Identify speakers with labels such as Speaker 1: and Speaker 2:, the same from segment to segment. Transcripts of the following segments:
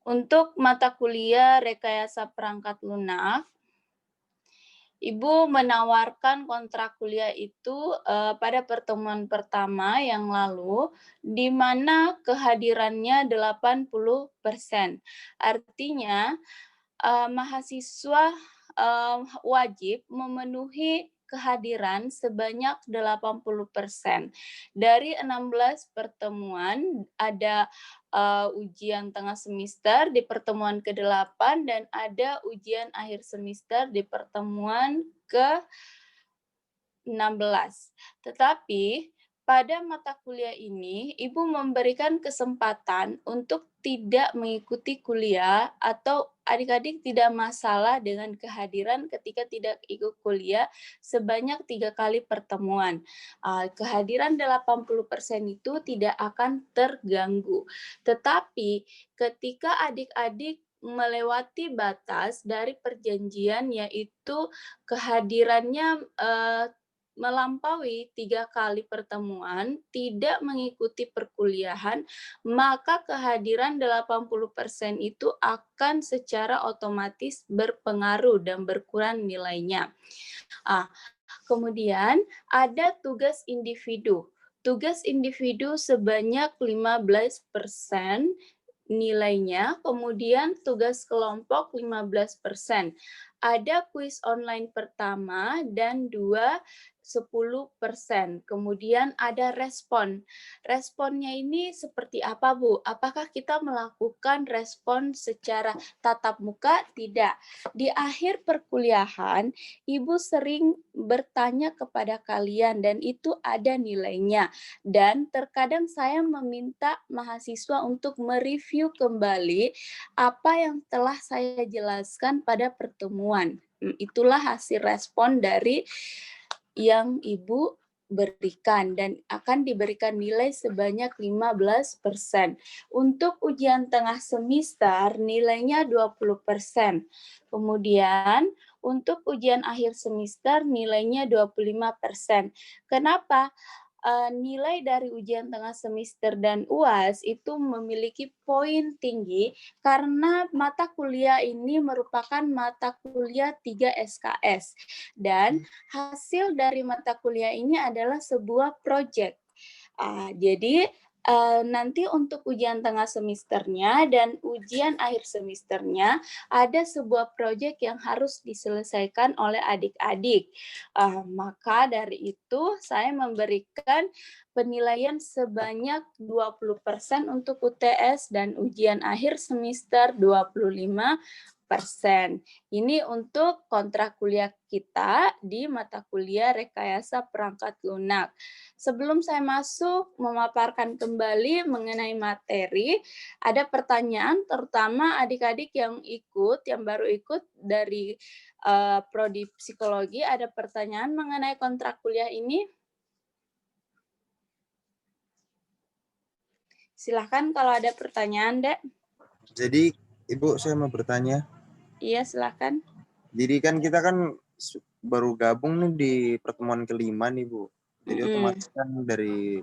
Speaker 1: Untuk mata kuliah rekayasa perangkat lunak, Ibu menawarkan kontrak kuliah itu, pada pertemuan pertama yang lalu, di mana kehadirannya 80%. Artinya, mahasiswa, wajib memenuhi kehadiran sebanyak 80%. Dari 16 pertemuan, ada, ujian tengah semester di pertemuan ke-8 dan ada ujian akhir semester di pertemuan ke-16. Tetapi pada mata kuliah ini, Ibu memberikan kesempatan untuk tidak mengikuti kuliah atau adik-adik tidak masalah dengan kehadiran ketika tidak ikut kuliah sebanyak 3 kali pertemuan. Kehadiran 80% itu tidak akan terganggu. Tetapi ketika adik-adik melewati batas dari perjanjian yaitu kehadirannya, melampaui 3 kali pertemuan, tidak mengikuti perkuliahan, maka kehadiran 80% itu akan secara otomatis berpengaruh dan berkurang nilainya. Ah, Kemudian ada tugas individu. Tugas individu sebanyak 15% nilainya, kemudian tugas kelompok 15%. Ada kuis online pertama dan 2 10%. Kemudian ada respon. Responnya ini seperti apa, Bu? Apakah kita melakukan respon secara tatap muka? Tidak. Di akhir perkuliahan, Ibu sering bertanya kepada kalian dan itu ada nilainya. Dan terkadang saya meminta mahasiswa untuk mereview kembali apa yang telah saya jelaskan pada pertemuan. Itulah hasil respon dari yang Ibu berikan dan akan diberikan nilai sebanyak 15%. Untuk ujian tengah semester nilainya 20%. Kemudian untuk ujian akhir semester nilainya 25%. Kenapa? Nilai dari ujian tengah semester dan UAS itu memiliki poin tinggi karena mata kuliah ini merupakan mata kuliah 3 SKS dan hasil dari mata kuliah ini adalah sebuah proyek. Jadi nanti untuk ujian tengah semesternya dan ujian akhir semesternya ada sebuah proyek yang harus diselesaikan oleh adik-adik. Maka dari itu saya memberikan penilaian sebanyak 20% untuk UTS dan ujian akhir semester 25%. Ini untuk kontrak kuliah kita di mata kuliah rekayasa perangkat lunak. Sebelum saya masuk memaparkan kembali mengenai materi, ada pertanyaan terutama adik-adik yang baru ikut dari prodi psikologi, ada pertanyaan mengenai kontrak kuliah ini? Silahkan kalau ada pertanyaan, Dek.
Speaker 2: Jadi, Ibu, saya mau bertanya.
Speaker 1: Iya, silahkan.
Speaker 2: Jadi kan kita kan baru gabung nih di pertemuan kelima nih, Bu. Jadi otomatis kan dari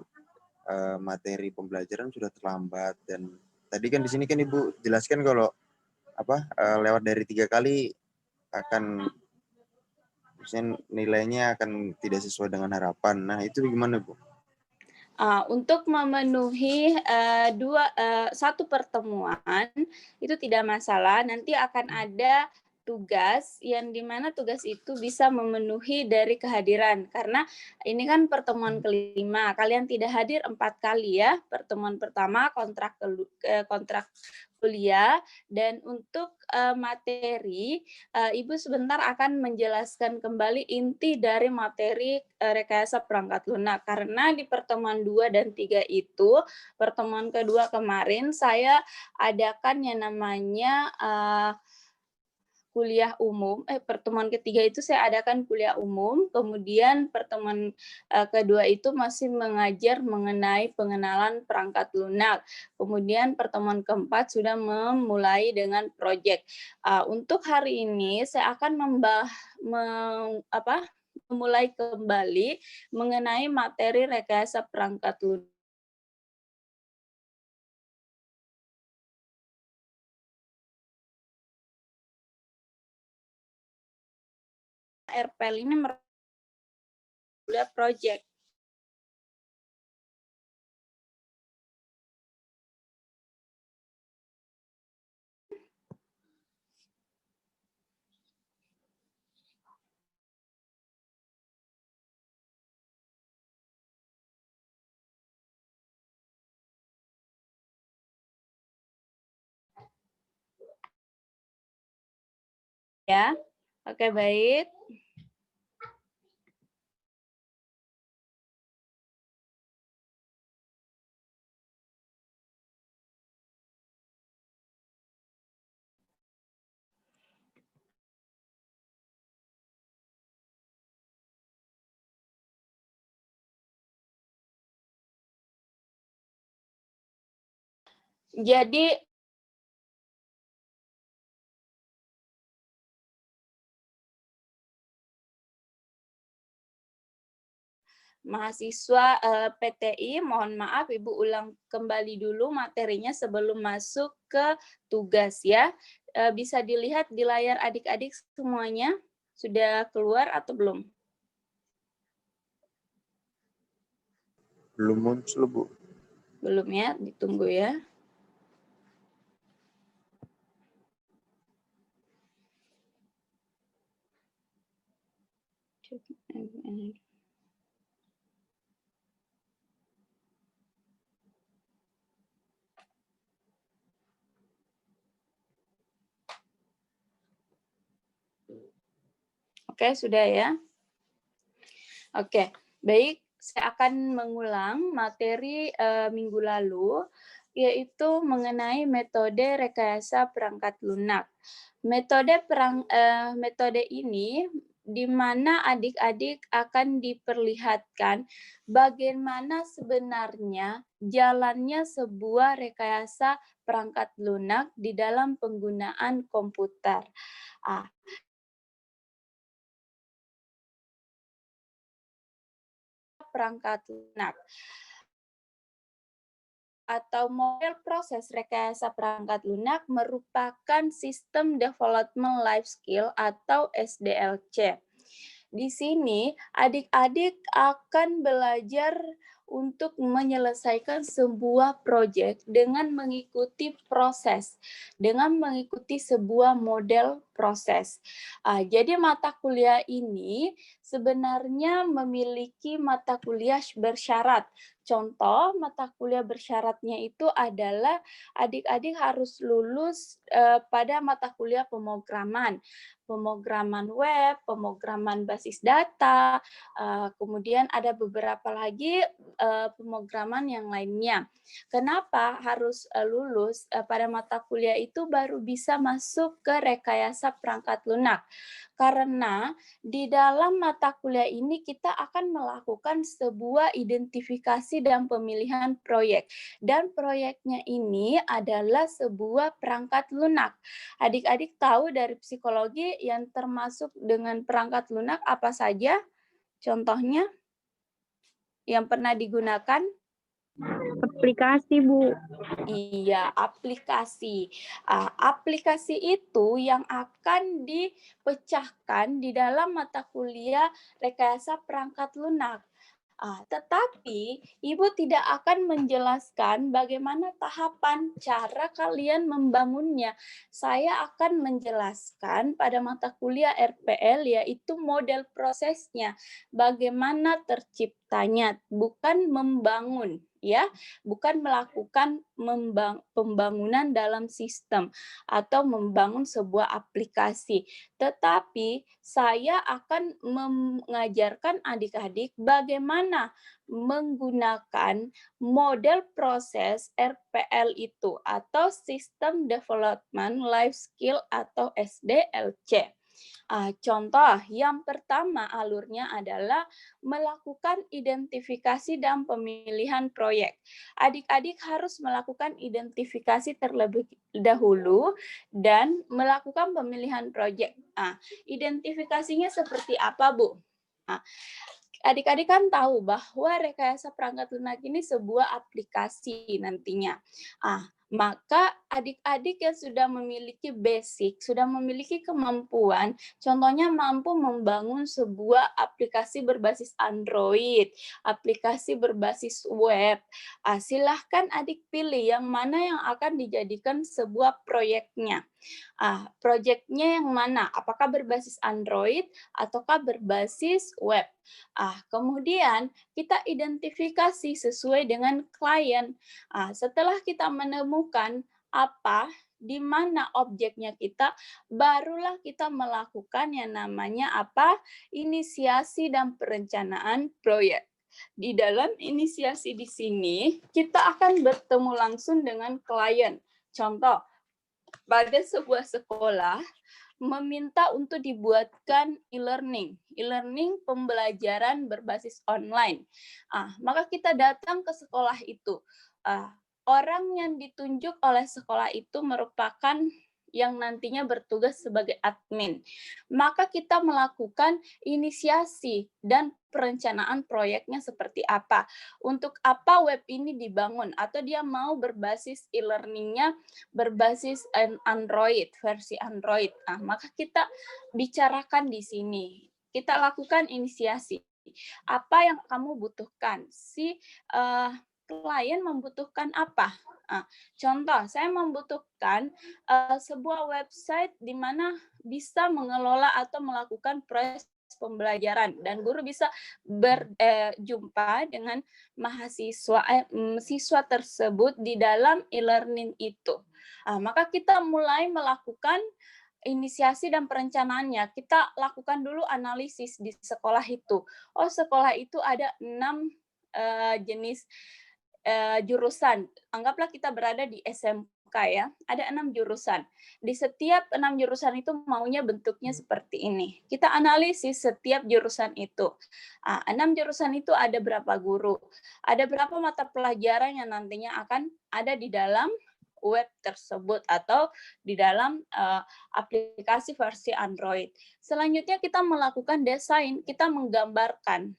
Speaker 2: materi pembelajaran sudah terlambat dan tadi kan di sini kan Ibu jelaskan kalau lewat dari 3 kali akan misalnya nilainya akan tidak sesuai dengan harapan. Nah, itu gimana, Bu?
Speaker 1: Untuk memenuhi satu pertemuan itu tidak masalah. Nanti akan ada tugas yang dimana tugas itu bisa memenuhi dari kehadiran karena ini kan pertemuan kelima. Kalian tidak hadir 4 kali ya. Pertemuan pertama kontrak kuliah dan untuk materi Ibu sebentar akan menjelaskan kembali inti dari materi rekayasa perangkat lunak karena di pertemuan 2 dan 3 itu pertemuan kedua kemarin saya adakan yang namanya pertemuan ketiga itu saya adakan kuliah umum, kemudian pertemuan kedua itu masih mengajar mengenai pengenalan perangkat lunak. Kemudian pertemuan keempat sudah memulai dengan proyek. Untuk hari ini saya akan memulai kembali mengenai materi rekayasa perangkat lunak. RPL ini merupakan proyek. Ya, oke baik. Jadi mahasiswa PTI, mohon maaf Ibu ulang kembali dulu materinya sebelum masuk ke tugas ya. Bisa dilihat di layar adik-adik semuanya sudah keluar atau belum?
Speaker 2: Belum muncul, Bu.
Speaker 1: Belum ya, ditunggu ya. Oke, sudah ya. Oke, baik. Saya akan mengulang materi minggu lalu, yaitu mengenai metode rekayasa perangkat lunak. Metode ini di mana adik-adik akan diperlihatkan bagaimana sebenarnya jalannya sebuah rekayasa perangkat lunak di dalam penggunaan komputer. Perangkat lunak atau model proses rekayasa perangkat lunak merupakan System Development Life Skill atau SDLC. Di sini adik-adik akan belajar untuk menyelesaikan sebuah proyek dengan mengikuti proses, dengan mengikuti sebuah model proses. Jadi mata kuliah ini sebenarnya memiliki mata kuliah bersyarat. Contoh mata kuliah bersyaratnya itu adalah adik-adik harus lulus pada mata kuliah pemrograman web, pemrograman basis data, kemudian ada beberapa lagi pemrograman yang lainnya. Kenapa harus lulus pada mata kuliah itu baru bisa masuk ke rekayasa perangkat lunak? Karena di dalam mata kuliah ini kita akan melakukan sebuah identifikasi dan pemilihan proyek. Dan proyeknya ini adalah sebuah perangkat lunak. Adik-adik tahu dari psikologi yang termasuk dengan perangkat lunak apa saja? Contohnya yang pernah digunakan?
Speaker 3: Aplikasi, Bu.
Speaker 1: Iya, aplikasi. Aplikasi itu yang akan dipecahkan di dalam mata kuliah rekayasa perangkat lunak. Tetapi Ibu tidak akan menjelaskan bagaimana tahapan cara kalian membangunnya. Saya akan menjelaskan pada mata kuliah RPL yaitu model prosesnya, bagaimana terciptanya, bukan membangun ya, bukan melakukan pembangunan dalam sistem atau membangun sebuah aplikasi. Tetapi saya akan mengajarkan adik-adik bagaimana menggunakan model proses RPL itu atau System Development Life Skill atau SDLC. Contoh yang pertama alurnya adalah melakukan identifikasi dan pemilihan proyek. Adik-adik harus melakukan identifikasi terlebih dahulu dan melakukan pemilihan proyek. Identifikasinya seperti apa, Bu? Adik-adik kan tahu bahwa rekayasa perangkat lunak ini sebuah aplikasi nantinya. Maka adik-adik yang sudah memiliki basic, sudah memiliki kemampuan, contohnya mampu membangun sebuah aplikasi berbasis Android, aplikasi berbasis web, silahkan adik pilih yang mana yang akan dijadikan sebuah proyeknya. Proyeknya yang mana? Apakah berbasis Android ataukah berbasis web? Kemudian kita identifikasi sesuai dengan klien. Setelah kita menemukan di mana objeknya kita, barulah kita melakukan yang namanya inisiasi dan perencanaan proyek. Di dalam inisiasi di sini, kita akan bertemu langsung dengan klien. Contoh, pada sebuah sekolah meminta untuk dibuatkan e-learning pembelajaran berbasis online. Maka kita datang ke sekolah itu. Orang yang ditunjuk oleh sekolah itu merupakan yang nantinya bertugas sebagai admin. Maka kita melakukan inisiasi dan perencanaan proyeknya seperti apa. Untuk apa web ini dibangun, atau dia mau berbasis e-learningnya berbasis Android, versi Android. Maka kita bicarakan di sini. Kita lakukan inisiasi. Apa yang kamu butuhkan? Klien membutuhkan apa? Contoh, saya membutuhkan sebuah website di mana bisa mengelola atau melakukan proses pembelajaran dan guru bisa berjumpa dengan siswa tersebut di dalam e-learning itu. Maka kita mulai melakukan inisiasi dan perencanaannya. Kita lakukan dulu analisis di sekolah itu. Sekolah itu ada 6 jenis jurusan. Anggaplah kita berada di SMK ya, ada 6 jurusan. Di setiap 6 jurusan itu maunya bentuknya seperti ini. Kita analisis setiap jurusan itu. 6 jurusan itu ada berapa guru, ada berapa mata pelajaran yang nantinya akan ada di dalam web tersebut atau di dalam aplikasi versi Android. Selanjutnya kita melakukan desain, kita menggambarkan.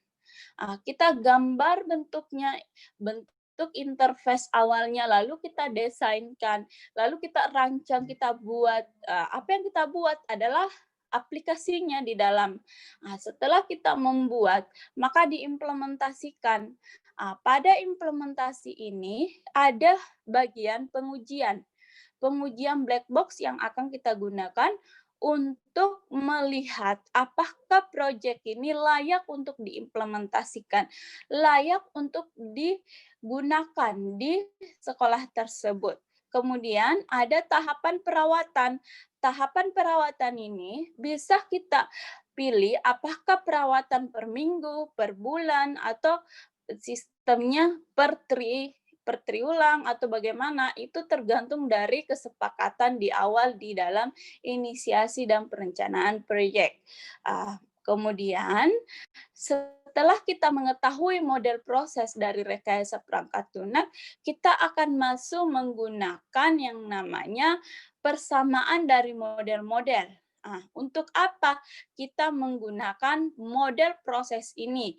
Speaker 1: Kita gambar bentuknya, bentuk interface awalnya, lalu kita desainkan, lalu kita rancang, kita buat. Apa yang kita buat adalah aplikasinya di dalam. Setelah kita membuat, maka diimplementasikan. Pada implementasi ini ada bagian pengujian. Pengujian black box yang akan kita gunakan untuk melihat apakah proyek ini layak untuk diimplementasikan, layak untuk digunakan di sekolah tersebut. Kemudian ada tahapan perawatan. Tahapan perawatan ini bisa kita pilih apakah perawatan per minggu, per bulan, atau sistemnya per triulang atau bagaimana, itu tergantung dari kesepakatan di awal di dalam inisiasi dan perencanaan proyek. Kemudian setelah kita mengetahui model proses dari rekayasa perangkat lunak, kita akan masuk menggunakan yang namanya persamaan dari model-model. Untuk apa kita menggunakan model proses ini?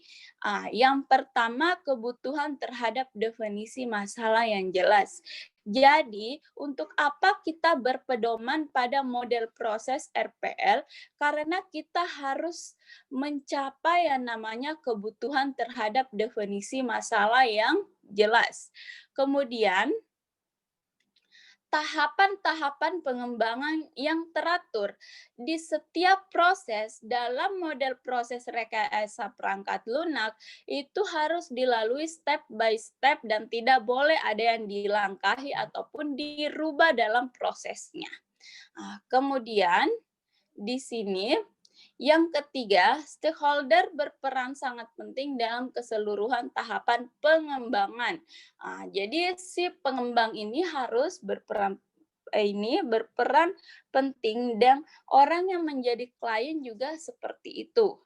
Speaker 1: Yang pertama, kebutuhan terhadap definisi masalah yang jelas. Jadi, untuk apa kita berpedoman pada model proses RPL? Karena kita harus mencapai yang namanya kebutuhan terhadap definisi masalah yang jelas. Kemudian, tahapan-tahapan pengembangan yang teratur di setiap proses dalam model proses rekayasa perangkat lunak itu harus dilalui step by step dan tidak boleh ada yang dilangkahi ataupun dirubah dalam prosesnya. Kemudian di sini yang ketiga, stakeholder berperan sangat penting dalam keseluruhan tahapan pengembangan. Jadi si pengembang ini harus berperan penting dan orang yang menjadi klien juga seperti itu.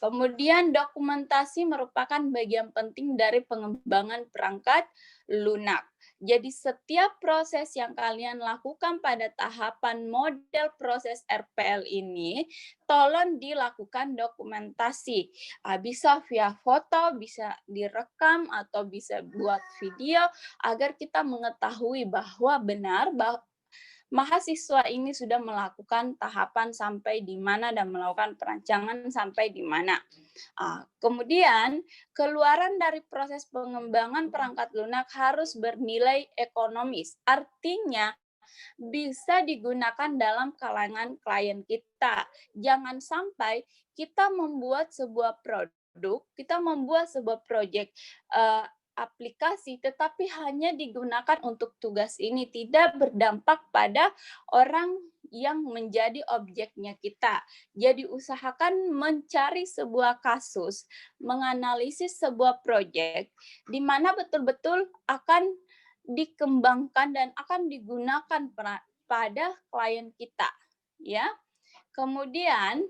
Speaker 1: Kemudian dokumentasi merupakan bagian penting dari pengembangan perangkat lunak. Jadi setiap proses yang kalian lakukan pada tahapan model proses RPL ini, tolong dilakukan dokumentasi. Bisa via foto, bisa direkam, atau bisa buat video, agar kita mengetahui bahwa benar bahwa mahasiswa ini sudah melakukan tahapan sampai di mana dan melakukan perancangan sampai di mana. Kemudian, keluaran dari proses pengembangan perangkat lunak harus bernilai ekonomis. Artinya, bisa digunakan dalam kalangan klien kita. Jangan sampai kita membuat sebuah produk, kita membuat sebuah proyek aplikasi, tetapi hanya digunakan untuk tugas ini, tidak berdampak pada orang yang menjadi objeknya kita. Jadi usahakan mencari sebuah kasus, menganalisis sebuah proyek, di mana betul-betul akan dikembangkan dan akan digunakan pada klien kita, ya. Kemudian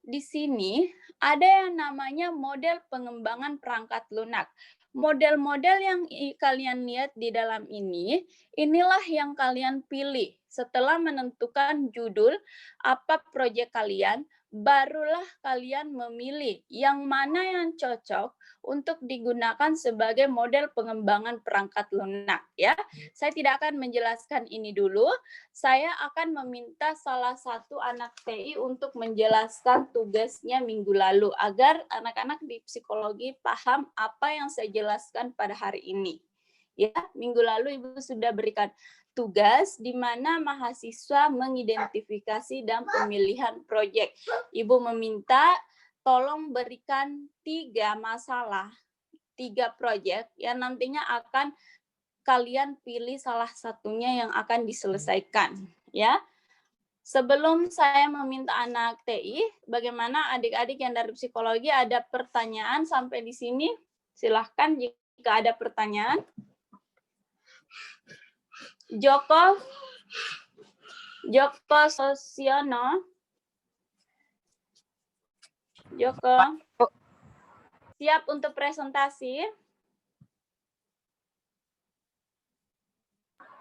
Speaker 1: di sini ada yang namanya model pengembangan perangkat lunak. Model-model yang kalian lihat di dalam ini, inilah yang kalian pilih. Setelah menentukan judul apa proyek kalian, barulah kalian memilih yang mana yang cocok untuk digunakan sebagai model pengembangan perangkat lunak, ya. Saya tidak akan menjelaskan ini dulu. Saya akan meminta salah satu anak TI untuk menjelaskan tugasnya minggu lalu agar anak-anak di psikologi paham apa yang saya jelaskan pada hari ini. Ya, minggu lalu Ibu sudah berikan tugas di mana mahasiswa mengidentifikasi dan pemilihan proyek. Ibu meminta tolong berikan 3 masalah, 3 proyek yang nantinya akan kalian pilih salah satunya yang akan diselesaikan, ya. Sebelum saya meminta anak TI, bagaimana adik-adik yang dari psikologi ada pertanyaan sampai di sini? Silahkan jika ada pertanyaan. Joko Sosiono. Joko, siap untuk presentasi?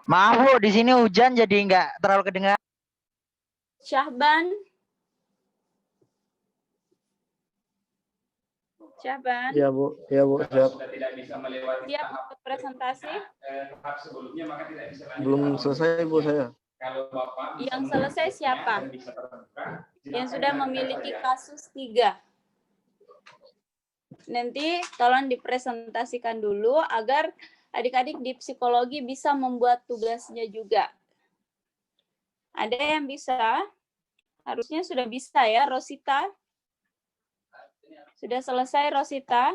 Speaker 4: Maaf Bu, di sini hujan jadi nggak terlalu kedengaran.
Speaker 1: Syahban.
Speaker 5: Iya Bu, siap.
Speaker 1: Siap untuk presentasi?
Speaker 5: Belum selesai Bu saya.
Speaker 1: Yang selesai siapa? Yang sudah memiliki kasus 3. Nanti tolong dipresentasikan dulu agar adik-adik di psikologi bisa membuat tugasnya juga. Ada yang bisa? Harusnya sudah bisa ya, Rosita? Sudah selesai, Rosita?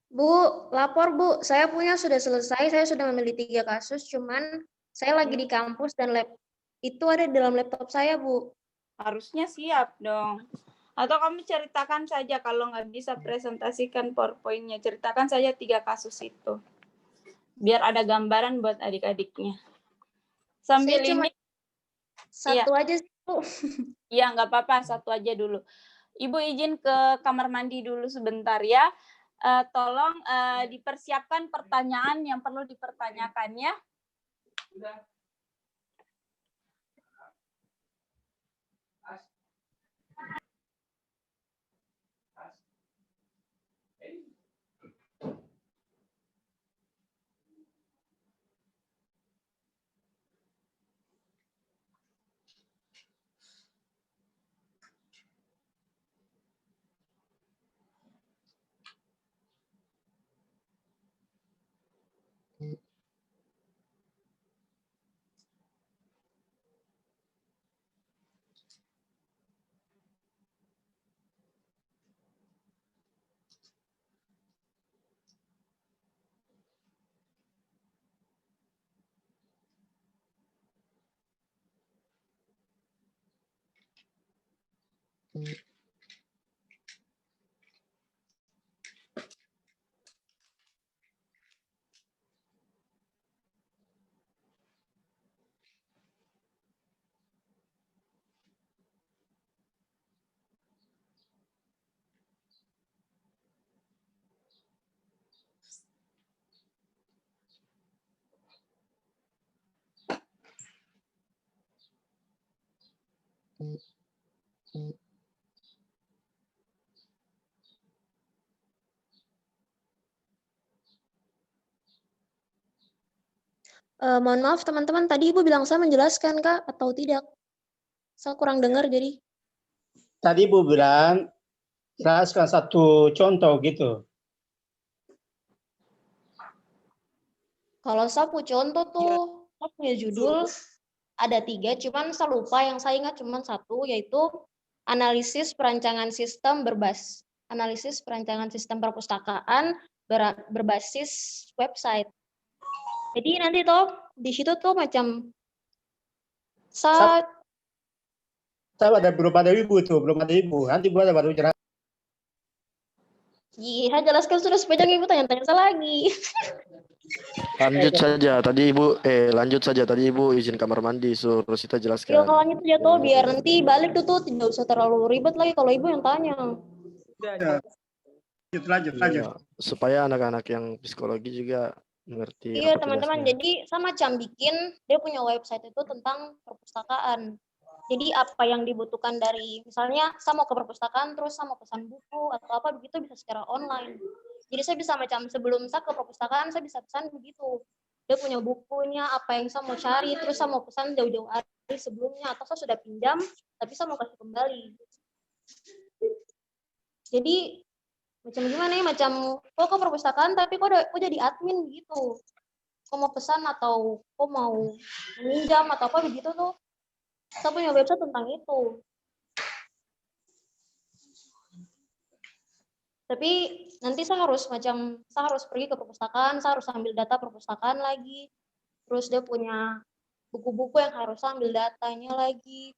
Speaker 6: Bu, lapor Bu, saya punya sudah selesai, saya sudah memilih 3 kasus, cuman saya lagi di kampus dan itu ada di dalam laptop saya, Bu.
Speaker 1: Harusnya siap dong. Atau kamu ceritakan saja kalau nggak bisa presentasikan PowerPoint-nya, ceritakan saja 3 kasus itu. Biar ada gambaran buat adik-adiknya. Sambil
Speaker 6: Saya cuma
Speaker 1: ini,
Speaker 6: satu aja sih, Bu.
Speaker 1: iya nggak apa-apa, satu aja dulu. Ibu izin ke kamar mandi dulu sebentar ya. Tolong dipersiapkan pertanyaan yang perlu dipertanyakan ya.
Speaker 6: Mohon maaf teman-teman, tadi Ibu bilang saya menjelaskan Kak atau tidak? Saya kurang dengar jadi.
Speaker 7: Tadi Ibu bilang jelaskan satu contoh gitu.
Speaker 6: Kalau saya punya contoh tuh, saya punya judul ada 3, cuman saya lupa, yang saya ingat cuma 1, yaitu analisis perancangan sistem perpustakaan berbasis website. Jadi nanti tuh di situ tuh macam
Speaker 7: Saya belum ada Ibu tuh, belum ada Ibu. Nanti Ibu ada baru jelas.
Speaker 6: iya jelaskan sudah sepanjang Ibu tanya-tanya saya lagi.
Speaker 5: Lanjut saja tadi Ibu izin kamar mandi suruh Rosita jelaskan.
Speaker 6: Iya kalau itu jatuh biar nanti balik tuh tidak usah terlalu ribet lagi kalau Ibu yang tanya.
Speaker 7: Lanjut.
Speaker 5: Ya, supaya anak-anak yang psikologi juga mengerti.
Speaker 6: Iya
Speaker 5: apa
Speaker 6: teman-teman,
Speaker 5: tugasnya.
Speaker 6: jadi sama macam bikin dia punya website itu tentang perpustakaan. Jadi apa yang dibutuhkan dari misalnya saya mau ke perpustakaan terus saya mau pesan buku atau apa begitu bisa secara online. Jadi saya bisa macam sebelum saya ke perpustakaan saya bisa pesan begitu. Dia punya bukunya, apa yang saya mau cari, terus saya mau pesan jauh-jauh hari sebelumnya atau saya sudah pinjam tapi saya mau kasih kembali. Jadi macam gimana nih, macam kok ke perpustakaan tapi kok jadi admin gitu. Kok mau pesan atau kok mau meminjam atau apa begitu tuh. Saya punya website tentang itu. Tapi nanti saya harus pergi ke perpustakaan, saya harus ambil data perpustakaan lagi. Terus dia punya buku-buku yang harus ambil datanya lagi.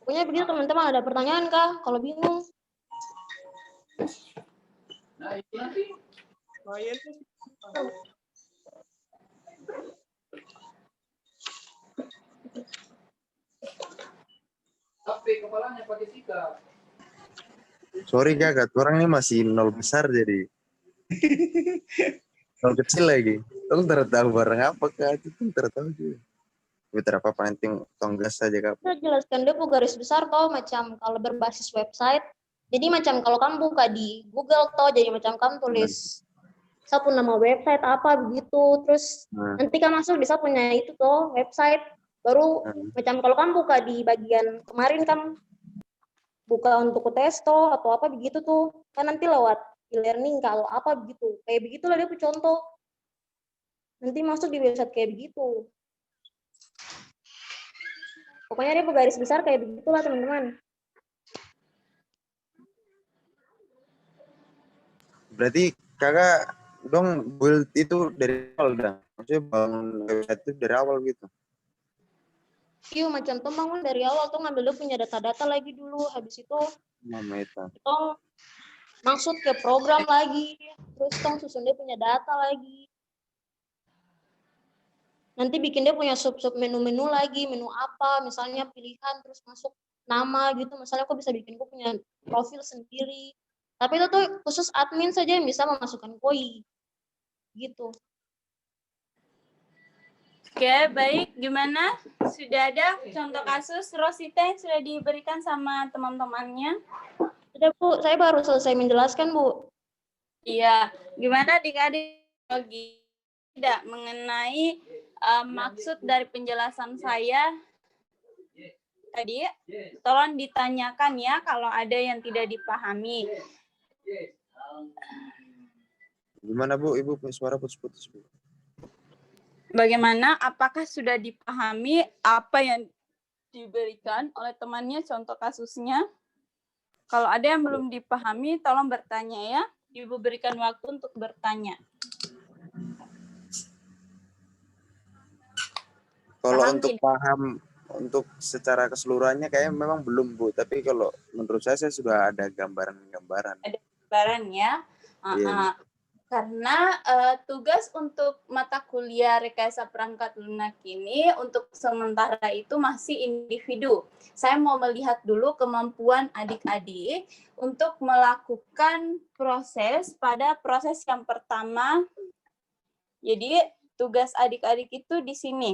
Speaker 6: Pokoknya begitu teman-teman, ada pertanyaan kah? Kalau bingung.
Speaker 2: Sorry Kak, orang ini masih 0 besar jadi 0 kecil lagi. Tong tahu barang apa Kak? Itu pun tahu juga. Tapi apa penting tonggas saja Kak.
Speaker 6: Saya jelaskan dia garis besar toh macam kalau berbasis website. Jadi macam kalau kamu buka di Google toh jadi macam kamu tulis saya punya nama website apa begitu, terus nanti kamu masuk bisa punya itu toh website baru macam kalau kamu buka di bagian kemarin kamu buka untuk tes toh atau apa begitu tuh kan nanti lewat e-learning kalau apa begitu kayak begitulah dia contoh nanti masuk di website kayak begitu. Pokoknya dia garis besar kayak begitulah teman-teman.
Speaker 2: Berarti kakak dong build itu dari awal dah. Maksudnya bangun website itu dari awal gitu.
Speaker 6: Iya macam tuh bangun dari awal tuh ngambil punya data-data lagi dulu, habis itu tong maksud ke program lagi, terus tong susun dia punya data lagi. Nanti bikin dia punya sub-sub menu-menu lagi, menu apa, misalnya pilihan, terus masuk nama gitu, misalnya aku bisa bikin aku punya profil sendiri. Tapi itu tuh khusus admin saja yang bisa memasukkan koi. Gitu.
Speaker 1: Oke, baik. Gimana? Sudah ada contoh kasus Rosita yang sudah diberikan sama teman-temannya?
Speaker 6: Sudah, Bu. Saya baru selesai menjelaskan, Bu.
Speaker 1: Iya. Gimana adik-adik tidak mengenai maksud dari penjelasan saya tadi? Tolong ditanyakan ya kalau ada yang tidak dipahami.
Speaker 2: Gimana Bu? Ibu punya suara putus-putus Bu.
Speaker 1: Bagaimana? Apakah sudah dipahami apa yang diberikan oleh temannya contoh kasusnya? Kalau ada yang belum dipahami, tolong bertanya ya. Ibu berikan waktu untuk bertanya.
Speaker 2: Kalau untuk paham untuk secara keseluruhannya kayaknya memang belum Bu. Tapi kalau menurut saya sudah ada gambaran-gambaran.
Speaker 1: Ada gambaran ya. Karena tugas untuk mata kuliah rekayasa perangkat lunak ini untuk sementara itu masih individu. Saya mau melihat dulu kemampuan adik-adik untuk melakukan proses yang pertama. Jadi tugas adik-adik itu di sini.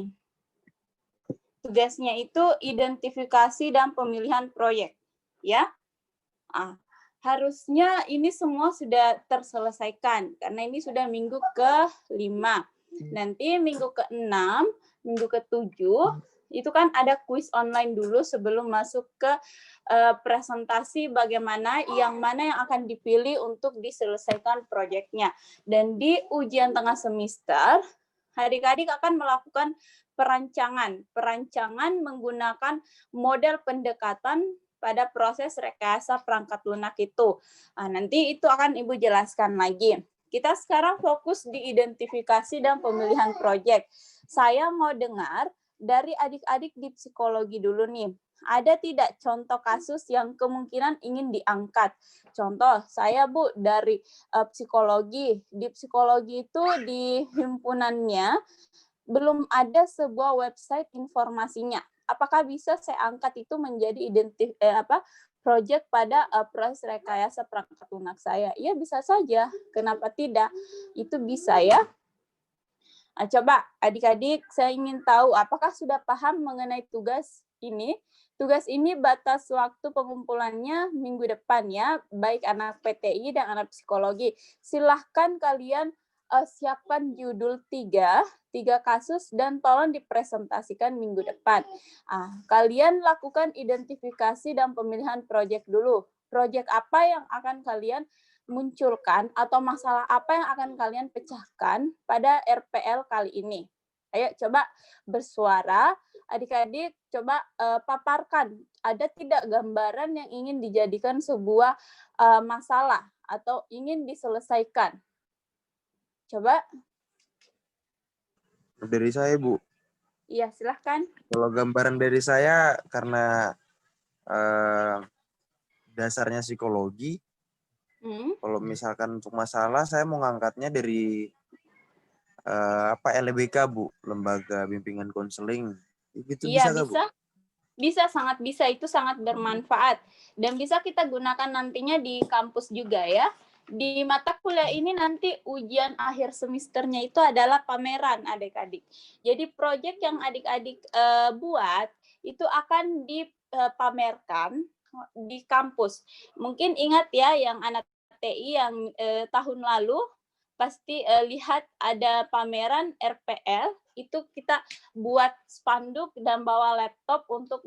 Speaker 1: tugasnya itu identifikasi dan pemilihan proyek, ya. Harusnya ini semua sudah terselesaikan karena ini sudah minggu ke-5. Nanti minggu ke-6, minggu ke-7 itu kan ada kuis online dulu sebelum masuk ke presentasi bagaimana yang mana yang akan dipilih untuk diselesaikan proyeknya. Dan di ujian tengah semester, adik-adik akan melakukan perancangan menggunakan model pendekatan pada proses rekayasa perangkat lunak itu. Nanti itu akan Ibu jelaskan lagi. Kita sekarang fokus di identifikasi dan pemilihan proyek. Saya mau dengar dari adik-adik di psikologi dulu nih. Ada tidak contoh kasus yang kemungkinan ingin diangkat? Contoh, saya Bu dari psikologi. Di psikologi itu di himpunannya belum ada sebuah website informasinya. Apakah bisa saya angkat itu menjadi proyek pada proses rekayasa perangkat lunak saya? Iya bisa saja. Kenapa tidak? Itu bisa ya. Coba adik-adik saya ingin tahu apakah sudah paham mengenai tugas ini? Tugas ini batas waktu pengumpulannya minggu depan ya, baik anak PTI dan anak psikologi. Silahkan kalian siapkan judul 3 kasus dan tolong dipresentasikan minggu depan. Kalian lakukan identifikasi dan pemilihan proyek dulu. Proyek apa yang akan kalian munculkan atau masalah apa yang akan kalian pecahkan pada RPL kali ini. Ayo coba bersuara, adik-adik coba paparkan, ada tidak gambaran yang ingin dijadikan sebuah masalah atau ingin diselesaikan? Coba.
Speaker 2: Dari saya, Bu.
Speaker 1: Iya, silahkan.
Speaker 2: Kalau gambaran dari saya, karena dasarnya psikologi, kalau misalkan untuk masalah, saya mau ngangkatnya dari LBK, Bu, Lembaga Bimbingan Konseling. Gitu
Speaker 1: Iya,
Speaker 2: bisa,
Speaker 1: bisa.
Speaker 2: Bu?
Speaker 1: Bisa, sangat bisa. Itu sangat bermanfaat. Dan bisa kita gunakan nantinya di kampus juga ya. Di mata kuliah ini nanti ujian akhir semesternya itu adalah pameran adik-adik. Jadi proyek yang adik-adik buat itu akan dipamerkan di kampus. Mungkin ingat ya yang anak TI yang tahun lalu pasti lihat ada pameran RPL, itu kita buat spanduk dan bawa laptop untuk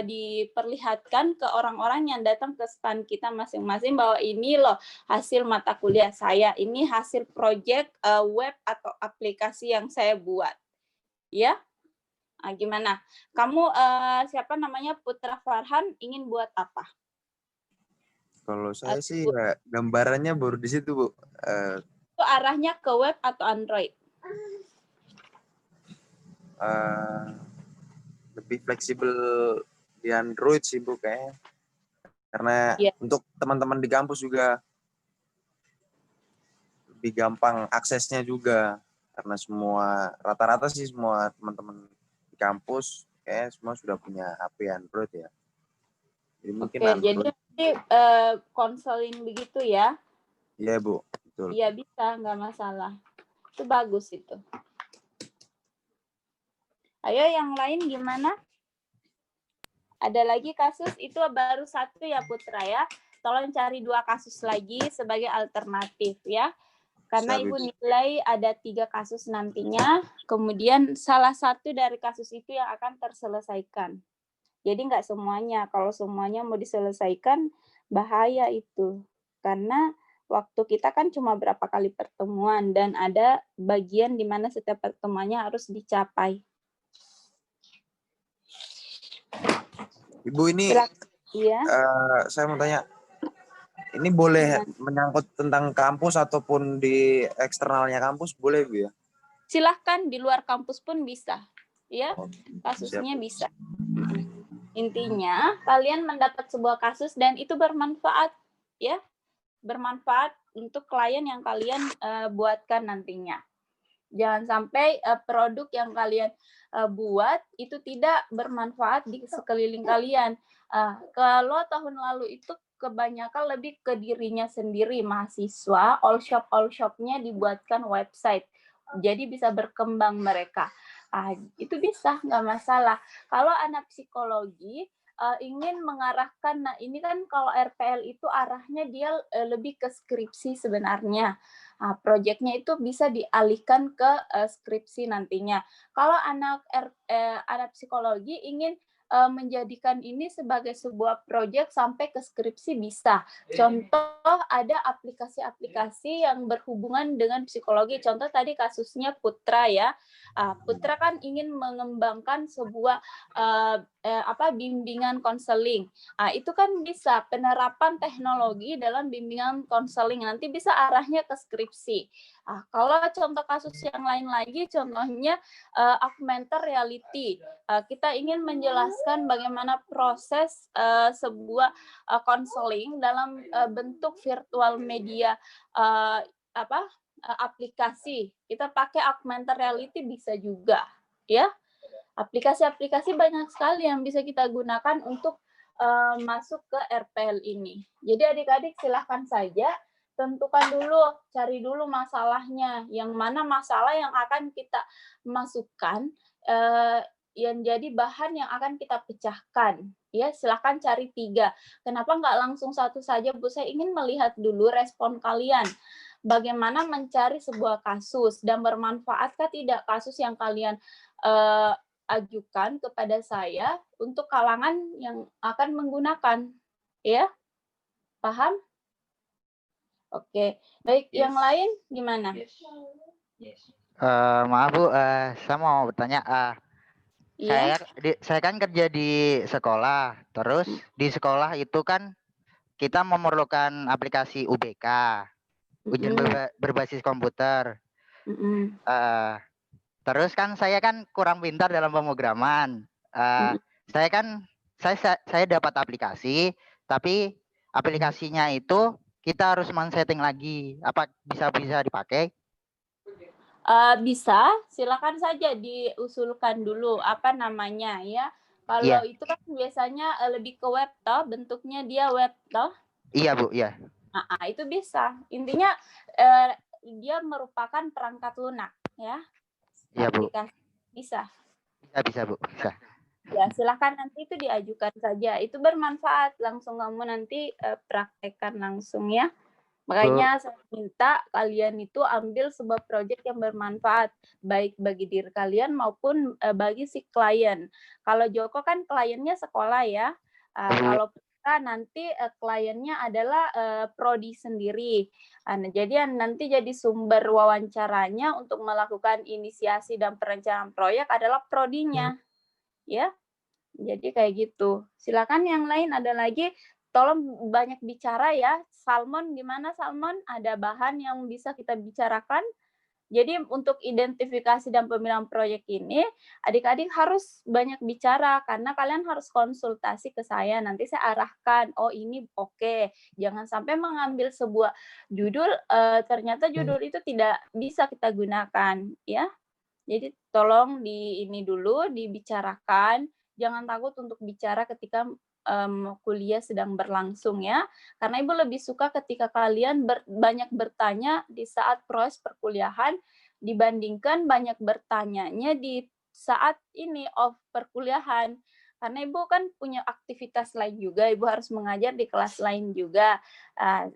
Speaker 1: diperlihatkan ke orang-orang yang datang ke stand kita masing-masing bahwa ini loh hasil mata kuliah saya, ini hasil proyek web atau aplikasi yang saya buat. Ya? Gimana? Kamu siapa namanya Putra Farhan ingin buat apa?
Speaker 2: Kalau saya sih ya, gambarannya baru di situ, Bu.
Speaker 1: Itu arahnya ke web atau Android?
Speaker 2: Lebih fleksibel di Android sih, Bu, kayaknya. Karena untuk teman-teman di kampus juga lebih gampang aksesnya juga. Karena semua, rata-rata sih semua teman-teman di kampus kayaknya semua sudah punya HP Android ya. Jadi mungkin Android.
Speaker 1: Jadi konsolin begitu ya?
Speaker 2: Iya, Bu. Betul.
Speaker 1: Iya bisa, nggak masalah. Itu bagus itu. Ayo yang lain gimana? Ada lagi kasus, itu baru 1 ya Putra ya. Tolong cari 2 kasus lagi sebagai alternatif ya. Karena Ibu nilai ada 3 kasus nantinya, kemudian salah satu dari kasus itu yang akan terselesaikan. Jadi nggak semuanya. Kalau semuanya mau diselesaikan, bahaya itu. Karena waktu kita kan cuma berapa kali pertemuan, dan ada bagian di mana setiap pertemuannya harus dicapai.
Speaker 2: Ibu ini, saya mau tanya, ini boleh menyangkut tentang kampus ataupun di eksternalnya kampus, boleh Bu ya?
Speaker 1: Silahkan, di luar kampus pun bisa. Ya, kasusnya bisa. Intinya, kalian mendapat sebuah kasus dan itu bermanfaat. Ya, bermanfaat untuk klien yang kalian buatkan nantinya. Jangan sampai produk yang kalian buat itu tidak bermanfaat di sekeliling kalian. Kalau tahun lalu itu kebanyakan lebih ke dirinya sendiri, mahasiswa, all shop-nya dibuatkan website. Jadi bisa berkembang mereka. Itu bisa, nggak masalah. Kalau anak psikologi ingin mengarahkan, nah ini kan kalau RPL itu arahnya dia lebih ke skripsi sebenarnya. Proyeknya itu bisa dialihkan ke skripsi nantinya. Kalau anak psikologi ingin menjadikan ini sebagai sebuah proyek sampai ke skripsi bisa. Contoh ada aplikasi-aplikasi yang berhubungan dengan psikologi. Contoh tadi kasusnya Putra ya. Putra kan ingin mengembangkan sebuah bimbingan konseling. Itu kan bisa penerapan teknologi dalam bimbingan konseling. Nanti bisa arahnya ke skripsi. Kalau contoh kasus yang lain lagi, contohnya augmented reality. Kita ingin menjelaskan bagaimana proses sebuah konseling dalam bentuk virtual media aplikasi. Kita pakai augmented reality bisa juga, ya. Aplikasi-aplikasi banyak sekali yang bisa kita gunakan untuk masuk ke RPL ini. Jadi adik-adik silahkan saja tentukan dulu, cari dulu masalahnya, yang mana masalah yang akan kita masukkan, yang jadi bahan yang akan kita pecahkan. Ya, silahkan cari 3. Kenapa nggak langsung 1 saja, Bu? Saya ingin melihat dulu respon kalian. Bagaimana mencari sebuah kasus dan bermanfaatkah tidak kasus yang kalian ajukan kepada saya untuk kalangan yang akan menggunakan. Ya? Paham? Oke. Baik, yang lain gimana?
Speaker 4: Maaf Bu, saya mau bertanya.
Speaker 1: Iya.
Speaker 4: Saya kan kerja di sekolah, terus di sekolah itu kan kita memerlukan aplikasi UBK, ujian berbasis komputer. Terus kan saya kan kurang pintar dalam pemrograman. Saya dapat aplikasi, tapi aplikasinya itu kita harus men-setting lagi. Apa bisa dipakai?
Speaker 1: Bisa, silakan saja diusulkan dulu apa namanya ya. Kalau itu kan biasanya lebih ke web toh, bentuknya dia web toh.
Speaker 4: Iya Bu, iya.
Speaker 1: Itu bisa. Intinya dia merupakan perangkat lunak ya.
Speaker 4: Iya Bu.
Speaker 1: Bisa.
Speaker 4: Bisa Bu, bisa.
Speaker 1: Ya, silakan nanti itu diajukan saja. Itu bermanfaat. Langsung kamu nanti praktekkan langsung ya. Makanya saya minta kalian itu ambil sebuah proyek yang bermanfaat, baik bagi diri kalian maupun bagi si klien. Kalau Joko kan kliennya sekolah ya. Kalau kita nanti kliennya adalah prodi sendiri. Jadi nanti jadi sumber wawancaranya untuk melakukan inisiasi dan perencanaan proyek adalah prodinya. Ya. Jadi kayak gitu. Silakan yang lain ada lagi. Tolong banyak bicara ya. Salmon, gimana Salmon? Ada bahan yang bisa kita bicarakan? Jadi untuk identifikasi dan pemilihan proyek ini, adik-adik harus banyak bicara karena kalian harus konsultasi ke saya. Nanti saya arahkan, oh ini oke. Jangan sampai mengambil sebuah judul, ternyata judul itu tidak bisa kita gunakan. Ya. Jadi tolong ini dulu dibicarakan. Jangan takut untuk bicara ketika kuliah sedang berlangsung ya, karena Ibu lebih suka ketika kalian banyak bertanya di saat proses perkuliahan dibandingkan banyak bertanyanya di saat ini off perkuliahan. Karena Ibu kan punya aktivitas lain juga, Ibu harus mengajar di kelas lain juga.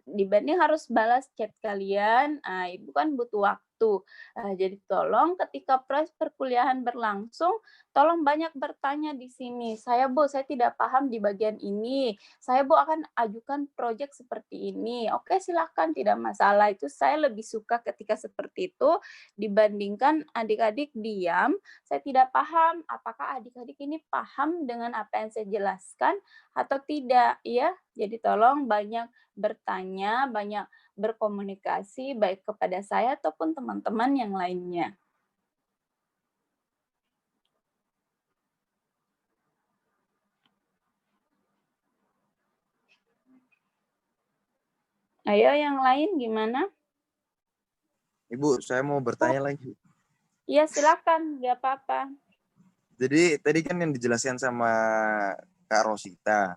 Speaker 1: Dibanding harus balas chat kalian, Ibu kan butuh waktu. Jadi tolong ketika proses perkuliahan berlangsung, tolong banyak bertanya di sini. Saya tidak paham di bagian ini. Saya akan ajukan proyek seperti ini. Oke, silakan, tidak masalah. Itu saya lebih suka ketika seperti itu dibandingkan adik-adik diam. Saya tidak paham. Apakah adik-adik ini paham dengan apa yang saya jelaskan atau tidak? Ya, jadi tolong banyak bertanya, banyak berkomunikasi baik kepada saya ataupun teman-teman yang lainnya. Ayo yang lain gimana?
Speaker 2: Ibu, saya mau bertanya lagi.
Speaker 1: Iya, silakan, nggak apa-apa.
Speaker 2: Jadi tadi kan yang dijelaskan sama Kak Rosita.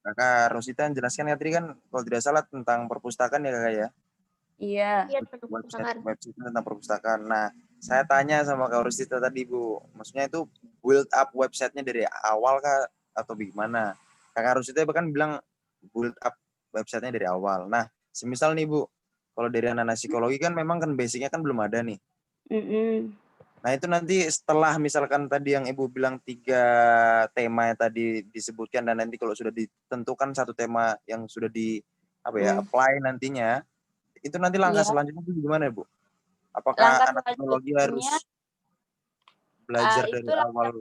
Speaker 2: Kakak Rosita jelaskan ya tadi kan kalau tidak salah tentang perpustakaan ya Kakak ya?
Speaker 1: Iya.
Speaker 6: Iya, tentang perpustakaan.
Speaker 2: Website tentang perpustakaan. Nah, saya tanya sama Kak Rosita tadi Bu, maksudnya itu build up websitenya dari awal kah atau bagaimana? Kak Rosita bahkan bilang build up websitenya dari awal. Nah, semisal nih Bu, kalau dari anak-anak psikologi kan memang kan basicnya kan belum ada nih. Nah itu nanti setelah misalkan tadi yang Ibu bilang 3 tema yang tadi disebutkan dan nanti kalau sudah ditentukan satu tema yang sudah di apply nantinya, itu nanti langkah selanjutnya itu gimana Bu? Apakah
Speaker 1: Langkah
Speaker 2: anak psikologi harus belajar dari awal?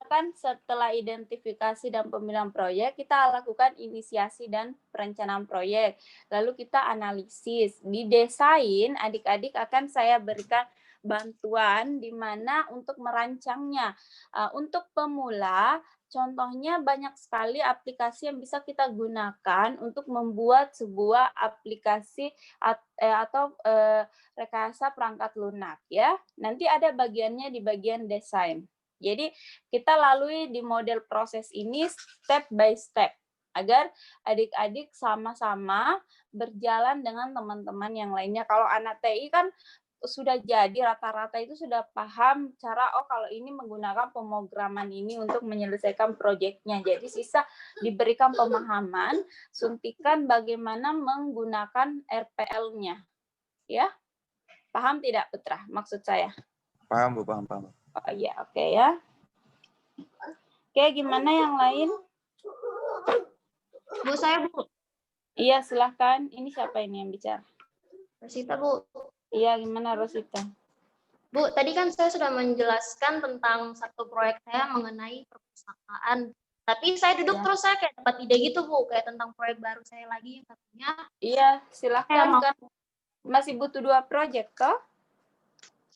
Speaker 1: Kan setelah identifikasi dan pemilihan proyek, kita lakukan inisiasi dan perencanaan proyek. Lalu kita analisis. Di desain, adik-adik akan saya berikan bantuan di mana untuk merancangnya. Untuk pemula, contohnya banyak sekali aplikasi yang bisa kita gunakan untuk membuat sebuah aplikasi atau rekayasa perangkat lunak ya. Nanti ada bagiannya di bagian desain. Jadi kita lalui di model proses ini step by step agar adik-adik sama-sama berjalan dengan teman-teman yang lainnya. Kalau anak TI kan sudah jadi rata-rata itu sudah paham cara kalau ini menggunakan pemrograman ini untuk menyelesaikan proyeknya. Jadi sisa diberikan pemahaman, suntikan bagaimana menggunakan RPL-nya. Ya. Paham tidak Putra maksud saya?
Speaker 2: Paham Bu, paham.
Speaker 1: Oh iya, oke ya. Oke, gimana yang lain?
Speaker 6: Bu, saya Bu.
Speaker 1: Iya, silahkan. Ini siapa ini yang bicara?
Speaker 6: Rosita Bu.
Speaker 1: Iya, gimana Rosita?
Speaker 6: Bu, tadi kan saya sudah menjelaskan tentang satu proyek saya mengenai perpustakaan. Tapi saya duduk terus saya kayak dapat ide gitu Bu, kayak tentang proyek baru saya lagi yang katanya.
Speaker 1: Iya, silahkan. Kan masih butuh 2 proyek toh?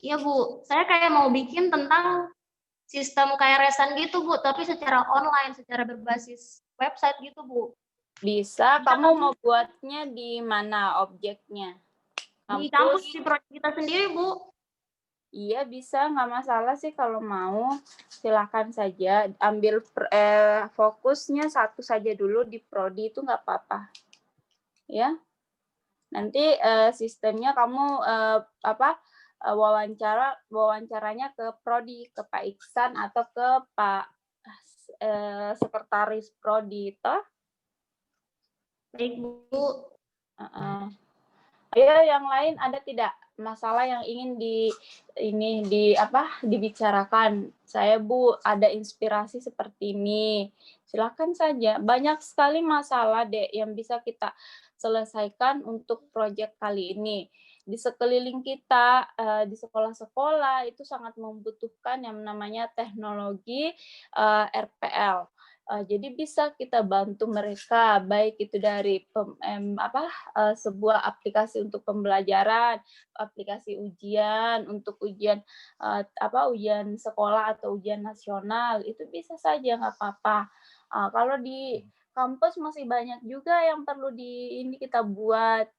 Speaker 6: Iya Bu, saya kayak mau bikin tentang sistem KRS-an gitu Bu, tapi secara online, secara berbasis website gitu Bu.
Speaker 1: Bisa, kamu mau buatnya di mana objeknya?
Speaker 6: Di kampus, di proyek kita sendiri Bu.
Speaker 1: Iya bisa, nggak masalah sih kalau mau. Silakan saja, ambil fokusnya satu saja dulu di prodi itu nggak apa-apa. Ya, nanti sistemnya kamu wawancaranya ke prodi, ke Pak Iksan atau ke Pak sekretaris prodi toh.
Speaker 6: Baik Bu.
Speaker 1: Ayo yang lain ada tidak masalah yang ingin dibicarakan? Saya Bu ada inspirasi seperti ini. Silakan saja. Banyak sekali masalah yang bisa kita selesaikan untuk proyek kali ini. Di sekeliling kita, di sekolah-sekolah itu sangat membutuhkan yang namanya teknologi RPL. Jadi bisa kita bantu mereka, baik itu dari sebuah aplikasi untuk pembelajaran, aplikasi ujian untuk ujian sekolah atau ujian nasional, itu bisa saja nggak apa-apa. Kalau di kampus masih banyak juga yang perlu kita buat.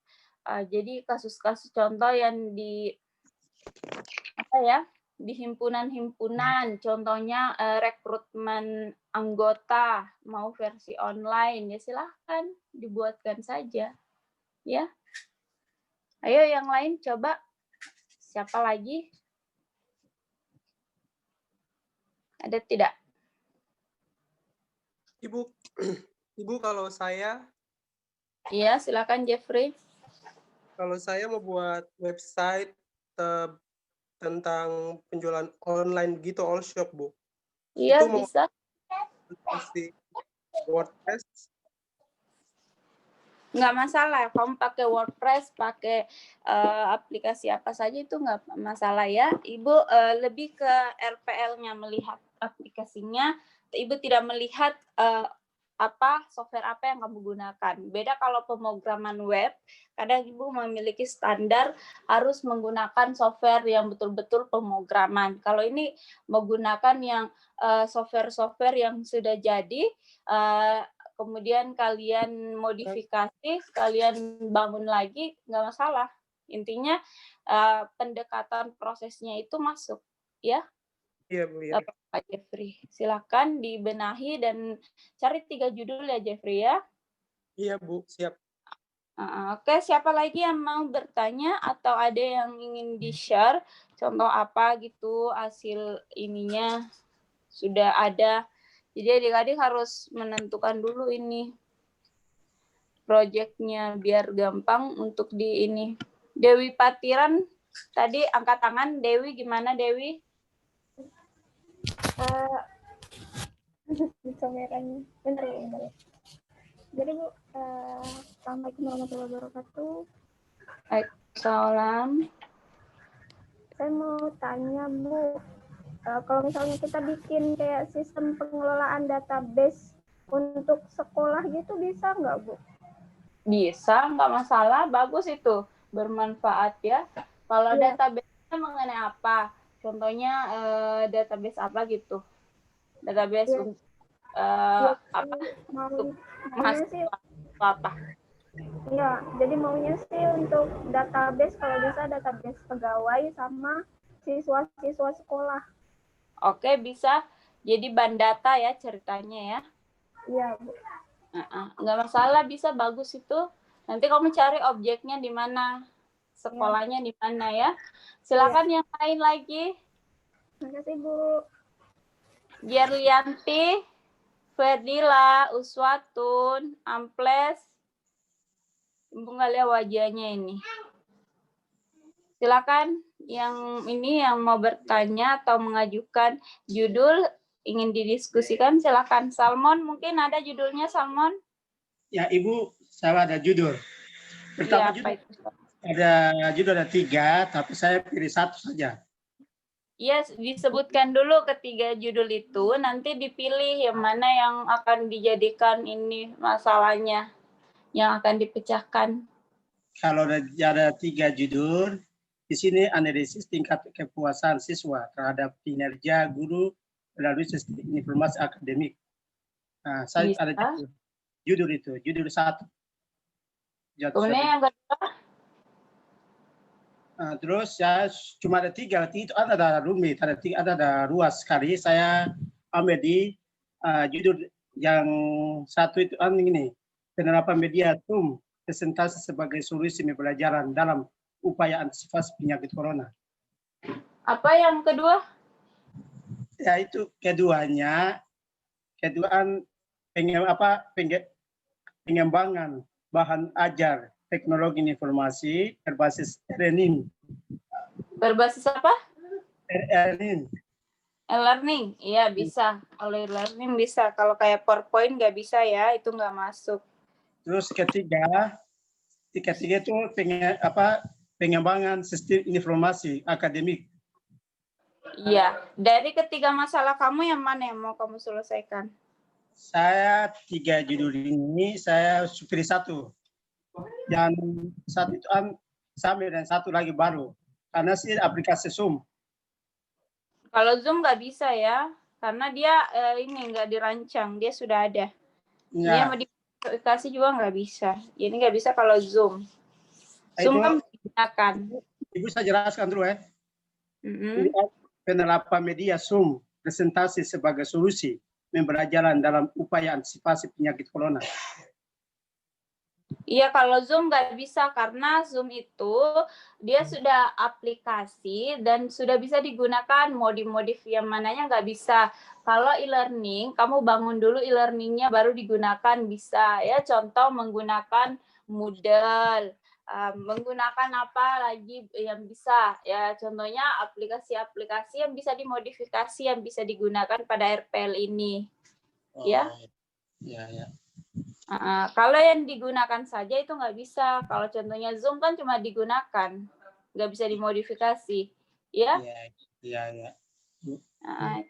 Speaker 1: Jadi kasus-kasus contoh yang di himpunan-himpunan, contohnya rekrutmen anggota mau versi online, ya silahkan dibuatkan saja, ya. Ayo yang lain coba, siapa lagi? Ada tidak?
Speaker 8: Ibu kalau saya?
Speaker 1: Iya, silakan Jeffrey.
Speaker 8: Kalau saya mau buat website tentang penjualan online gitu, all shop Bu.
Speaker 1: Iya,
Speaker 8: itu
Speaker 1: bisa.
Speaker 8: WordPress?
Speaker 1: Nggak masalah, kamu pakai WordPress, pakai aplikasi apa saja itu nggak masalah ya. Ibu lebih ke RPL-nya, melihat aplikasinya. Ibu tidak melihat software apa yang kamu gunakan. Beda kalau pemrograman web, kadang Ibu memiliki standar harus menggunakan software yang betul-betul pemrograman. Kalau ini menggunakan yang software-software yang sudah jadi, kemudian kalian modifikasi, kalian bangun lagi, nggak masalah. Intinya pendekatan prosesnya itu masuk, ya.
Speaker 8: Iya Bu. Ya.
Speaker 1: Pak Jeffrey, silakan dibenahi dan cari 3 judul ya Jeffrey ya.
Speaker 8: Iya Bu, siap.
Speaker 1: Oke, siapa lagi yang mau bertanya atau ada yang ingin di-share contoh apa gitu hasil ininya sudah ada. Jadi adik-adik harus menentukan dulu ini proyeknya biar gampang untuk di ini. Dewi Patiran tadi angkat tangan. Dewi gimana Dewi?
Speaker 3: Kameranya bentar ya. Jadi Bu, Assalamualaikum warahmatullahi wabarakatuh.
Speaker 1: Salam.
Speaker 3: Saya mau tanya Bu, kalau misalnya kita bikin kayak sistem pengelolaan database untuk sekolah gitu bisa nggak Bu?
Speaker 1: Bisa, nggak masalah, bagus itu, bermanfaat ya. Kalau database-nya mengenai apa? Contohnya database apa gitu? Database apa? Untuk mahasiswa apa?
Speaker 3: Iya, jadi maunya sih untuk database kalau bisa database pegawai sama siswa-siswa sekolah.
Speaker 1: Oke, bisa. Jadi bandata ya ceritanya ya.
Speaker 3: Iya, Bu.
Speaker 1: Nggak masalah, bisa, bagus itu. Nanti kamu cari objeknya di mana, sekolahnya di mana ya. Silakan yang lain lagi.
Speaker 3: Terima kasih Bu.
Speaker 1: Gerlianti, Ferdila, Uswatun, Amples. Ibu nggak lihat wajahnya ini. Silakan yang ini yang mau bertanya atau mengajukan judul ingin didiskusikan, silakan. Salmon, mungkin ada judulnya Salmon?
Speaker 7: Ya Ibu, saya ada judul. Pertama judul ada 3, tapi saya pilih 1 saja.
Speaker 1: Iya, disebutkan dulu ketiga judul itu, nanti dipilih yang mana yang akan dijadikan ini masalahnya, yang akan dipecahkan.
Speaker 7: Kalau ada 3 judul, di sini analisis tingkat kepuasan siswa terhadap kinerja guru melalui sistem informasi akademik. Nah, saya ada judul itu, judul 1.
Speaker 1: Kemudian yang kedua?
Speaker 7: Terus ya cuma ada 3, itu ada rumit, ada luas sekali. Saya ambil di judul yang 1 itu ini, penerapan media Zoom presentasi sebagai solusi pembelajaran dalam upaya antisipasi penyakit corona.
Speaker 1: Apa yang kedua?
Speaker 7: Ya itu keduaan pengembangan bahan ajar teknologi informasi berbasis e-learning.
Speaker 1: Berbasis apa?
Speaker 7: E-learning.
Speaker 1: E-learning, iya bisa. Kalau e-learning bisa. Kalau kayak PowerPoint nggak bisa ya, itu nggak masuk.
Speaker 7: Terus ketiga itu pengembangan sistem informasi akademik.
Speaker 1: Iya, dari ketiga masalah kamu yang mana yang mau kamu selesaikan?
Speaker 7: Saya 3 judul ini saya pilih 1. Yang 1 itu sambil dan 1 lagi baru. Karena sih aplikasi Zoom.
Speaker 1: Kalau Zoom nggak bisa ya, karena dia ini nggak dirancang, dia sudah ada. Dia mau dimodifikasi juga nggak bisa. Jadi nggak bisa kalau Zoom. Zoom kan digunakan.
Speaker 7: Ibu saya jelaskan dulu ya. Penerapan media Zoom presentasi sebagai solusi pembelajaran dalam upaya antisipasi penyakit corona.
Speaker 1: Iya, kalau Zoom nggak bisa karena Zoom itu dia sudah aplikasi dan sudah bisa digunakan, mau dimodif yang mananya nggak bisa. Kalau e-learning, kamu bangun dulu e-learningnya baru digunakan bisa ya. Contoh menggunakan Moodle, menggunakan apa lagi yang bisa ya. Contohnya aplikasi-aplikasi yang bisa dimodifikasi yang bisa digunakan pada RPL ini, ya.
Speaker 7: Ya.
Speaker 1: Kalau yang digunakan saja itu nggak bisa. Kalau contohnya Zoom kan cuma digunakan, nggak bisa dimodifikasi, ya?
Speaker 7: Iya.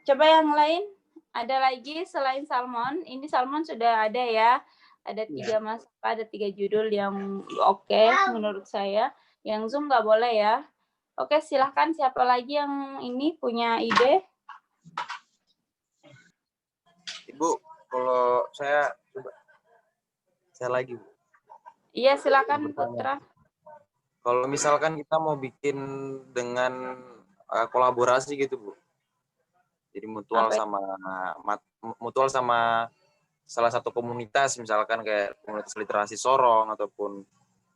Speaker 1: Coba yang lain, ada lagi selain Salmon. Ini Salmon sudah ada ya. Ada 3 masalah, ada 3 judul yang oke menurut saya. Yang Zoom nggak boleh ya. Oke, silahkan siapa lagi yang ini punya ide?
Speaker 2: Ibu, kalau saya lagi, Bu.
Speaker 1: Iya, silakan Putra.
Speaker 2: Kalau misalkan kita mau bikin dengan kolaborasi gitu, Bu. Jadi mutual sama salah satu komunitas, misalkan kayak komunitas literasi Sorong ataupun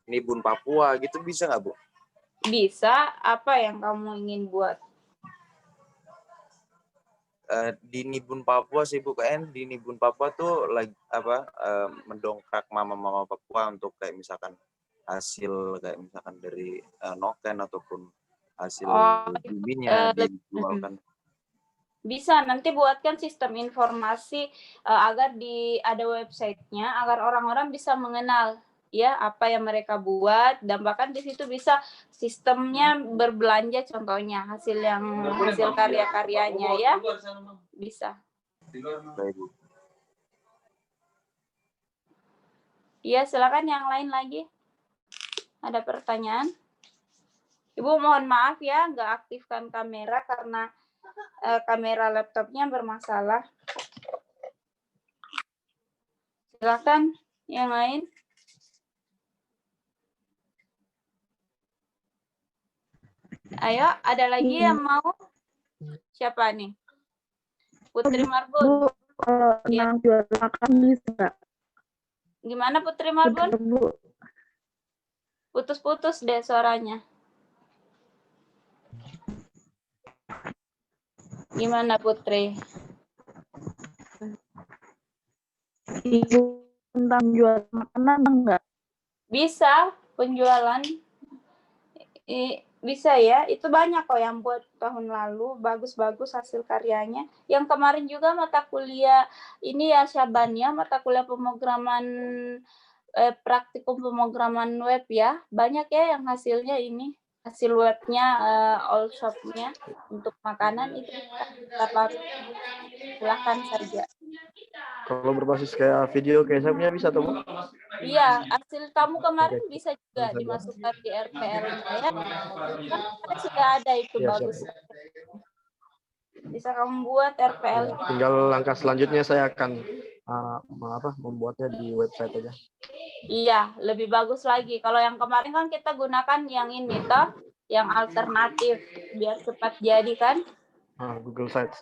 Speaker 2: Nibun Papua gitu bisa nggak Bu?
Speaker 1: Bisa. Apa yang kamu ingin buat?
Speaker 2: Di Nibun Papua sih Bu, kan di Nibun Papua tuh lagi mendongkrak mama-mama Papua untuk kayak misalkan hasil kayak misalkan dari noken ataupun hasil buminya dijualkan.
Speaker 1: Bisa, nanti buatkan sistem informasi agar ada websitenya agar orang-orang bisa mengenal ya apa yang mereka buat, dan bahkan di situ bisa sistemnya berbelanja, contohnya hasil karya-karyanya ya bisa. Iya, silakan yang lain lagi. Ada pertanyaan? Ibu mohon maaf ya, nggak aktifkan kamera karena kamera laptopnya bermasalah. Silakan yang lain. Ayo, ada lagi yang mau? Siapa nih? Putri Marbun.
Speaker 3: Bu, kalau
Speaker 1: Ya.
Speaker 3: jual makan bisa.
Speaker 1: Gimana Putri Marbun?
Speaker 3: Bu.
Speaker 1: Putus-putus deh suaranya. Gimana Putri?
Speaker 3: Ibu tentang jual makanan enggak?
Speaker 1: Bisa, penjualan. Bisa ya, itu banyak kok yang buat tahun lalu, bagus-bagus hasil karyanya. Yang kemarin juga mata kuliah ini ya Syabania, mata kuliah pemrograman praktikum pemrograman web ya, banyak ya yang hasilnya ini, hasil webnya all shop-nya untuk makanan itu silahkan saja.
Speaker 5: Kalau berbasis kayak video kayak saya punya bisa tuh Bu?
Speaker 1: Iya, hasil kamu kemarin bisa juga dimasukkan di RPL-nya ya. Kan sudah ada itu
Speaker 5: Ya,
Speaker 1: bagus.
Speaker 5: siap,
Speaker 1: Bisa kamu buat RPL.
Speaker 5: Ya, tinggal langkah selanjutnya saya akan membuatnya di website aja.
Speaker 1: Iya, lebih bagus lagi. Kalau yang kemarin kan kita gunakan yang ini toh, yang alternatif biar cepat jadi kan?
Speaker 5: Google Sites.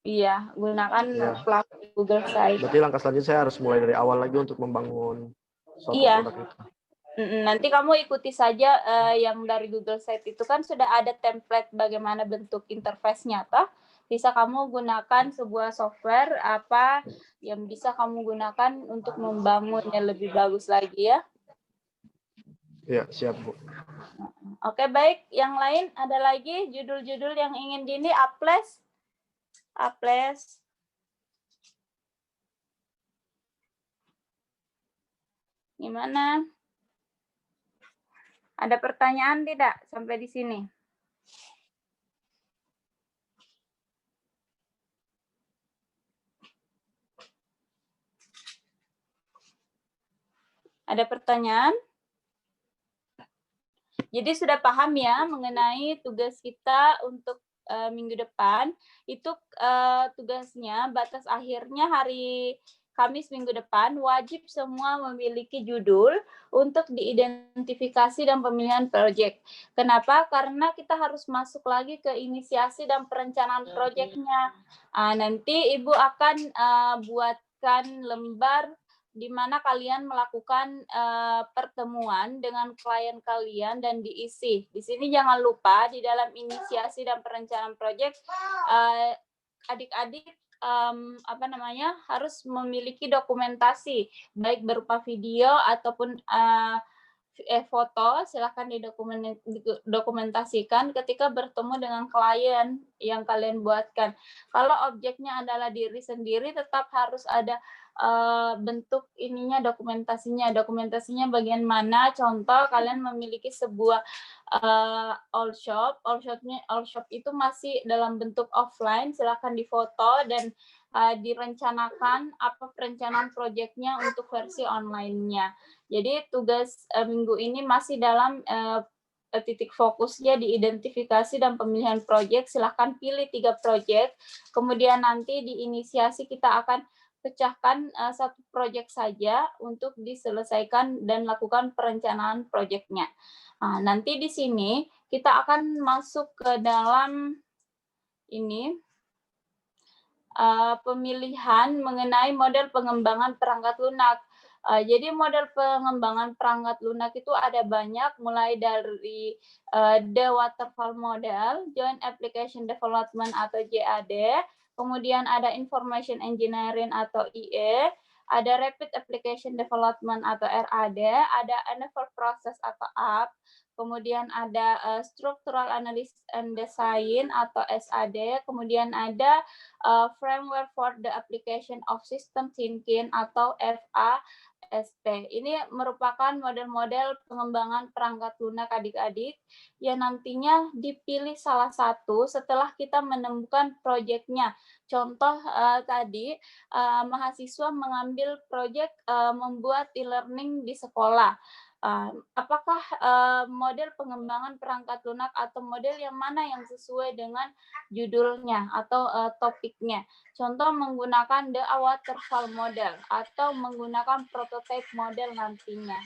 Speaker 1: Iya, gunakan
Speaker 5: Ya.
Speaker 1: platform Google Sites.
Speaker 5: Berarti langkah selanjutnya saya harus mulai dari awal lagi untuk membangun suatu produk itu.
Speaker 1: Nanti kamu ikuti saja yang dari Google Sites itu kan sudah ada template bagaimana bentuk interface-nya toh. Bisa kamu gunakan sebuah software apa yang bisa kamu gunakan untuk membangun yang lebih bagus lagi ya.
Speaker 5: Ya, siap Bu.
Speaker 1: Oke, baik. Yang lain ada lagi judul-judul yang ingin ini Aples? Aples. Gimana? Ada pertanyaan tidak sampai di sini? Ada pertanyaan? Jadi sudah paham ya mengenai tugas kita untuk minggu depan. Itu tugasnya batas akhirnya hari Kamis minggu depan wajib semua memiliki judul untuk diidentifikasi dan pemilihan proyek. Kenapa? Karena kita harus masuk lagi ke inisiasi dan perencanaan proyeknya. Nanti Ibu akan buatkan lembar di mana kalian melakukan pertemuan dengan klien kalian dan diisi. Di sini jangan lupa di dalam inisiasi dan perencanaan proyek adik-adik harus memiliki dokumentasi baik berupa video ataupun foto. Silahkan didokumentasikan ketika bertemu dengan klien yang kalian buatkan. Kalau objeknya adalah diri sendiri, tetap harus ada bentuk ininya, dokumentasinya bagian mana. Contoh kalian memiliki sebuah all shop itu masih dalam bentuk offline, silahkan difoto dan direncanakan apa perencanaan proyeknya untuk versi online-nya. Jadi tugas minggu ini masih dalam titik fokusnya di identifikasi dan pemilihan proyek. Silahkan pilih 3 proyek, kemudian nanti di inisiasi kita akan pecahkan satu proyek saja untuk diselesaikan dan lakukan perencanaan proyeknya. Nanti di sini kita akan masuk ke dalam ini pemilihan mengenai model pengembangan perangkat lunak. Jadi model pengembangan perangkat lunak itu ada banyak, mulai dari the waterfall model, Joint Application Development atau JAD, kemudian ada Information Engineering atau IE, ada Rapid Application Development atau RAD, ada Enable Process atau AP, kemudian ada Structural Analysis and Design atau SAD, kemudian ada Framework for the Application of System Thinking atau FAST. Ini merupakan model-model pengembangan perangkat lunak adik-adik yang nantinya dipilih salah satu setelah kita menemukan proyeknya. Contoh tadi mahasiswa mengambil proyek membuat e-learning di sekolah. Apakah model pengembangan perangkat lunak atau model yang mana yang sesuai dengan judulnya atau topiknya. Contoh menggunakan the waterfall model atau menggunakan prototype model nantinya.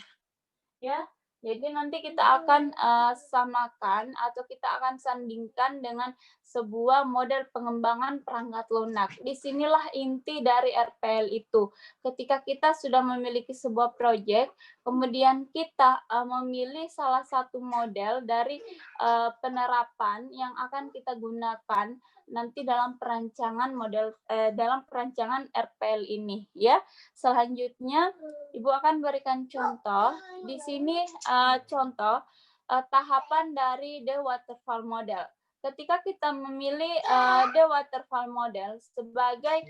Speaker 1: Ya, jadi nanti kita akan samakan atau kita akan sandingkan dengan sebuah model pengembangan perangkat lunak. Disinilah inti dari RPL itu. Ketika kita sudah memiliki sebuah proyek, kemudian kita memilih salah satu model dari penerapan yang akan kita gunakan nanti dalam perancangan model dalam perancangan RPL ini, ya. Selanjutnya Ibu akan berikan contoh. Di sini contoh tahapan dari the waterfall model. Ketika kita memilih the waterfall model sebagai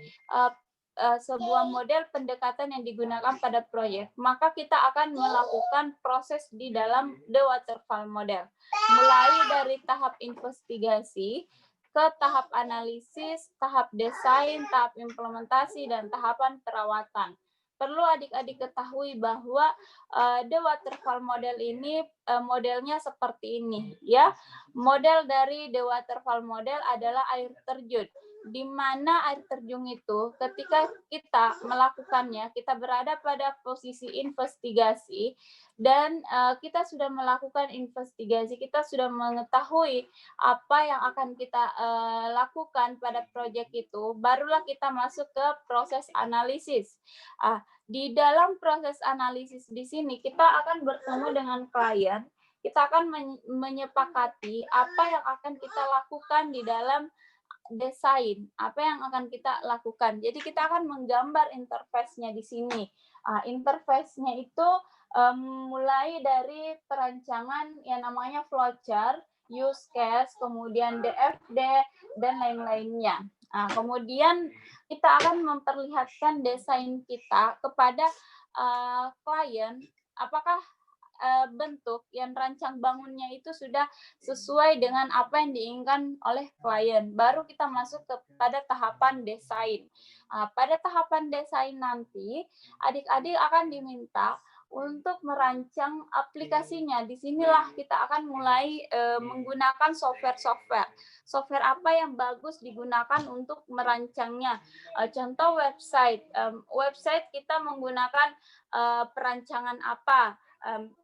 Speaker 1: sebuah model pendekatan yang digunakan pada proyek, maka kita akan melakukan proses di dalam the waterfall model. Mulai dari tahap investigasi, ke tahap analisis, tahap desain, tahap implementasi, dan tahapan perawatan. Perlu adik-adik ketahui bahwa the waterfall model ini modelnya seperti ini, ya. Model dari the waterfall model adalah air terjun, di mana air terjun itu ketika kita melakukannya, kita berada pada posisi investigasi dan kita sudah melakukan investigasi, kita sudah mengetahui apa yang akan kita lakukan pada proyek itu, barulah kita masuk ke proses analisis. Di dalam proses analisis di sini kita akan bertemu dengan klien, kita akan menyepakati apa yang akan kita lakukan di dalam desain, apa yang akan kita lakukan. Jadi kita akan menggambar interface-nya di sini. Interface-nya itu mulai dari perancangan yang namanya flowchart, use case, kemudian DFD, dan lain-lainnya. Kemudian kita akan memperlihatkan desain kita kepada klien, apakah bentuk yang rancang bangunnya itu sudah sesuai dengan apa yang diinginkan oleh klien. Baru kita masuk kepada tahapan desain. Pada tahapan desain nanti, adik-adik akan diminta untuk merancang aplikasinya. Disinilah kita akan mulai menggunakan software-software. Software apa yang bagus digunakan untuk merancangnya. Contoh website. Website kita menggunakan perancangan apa?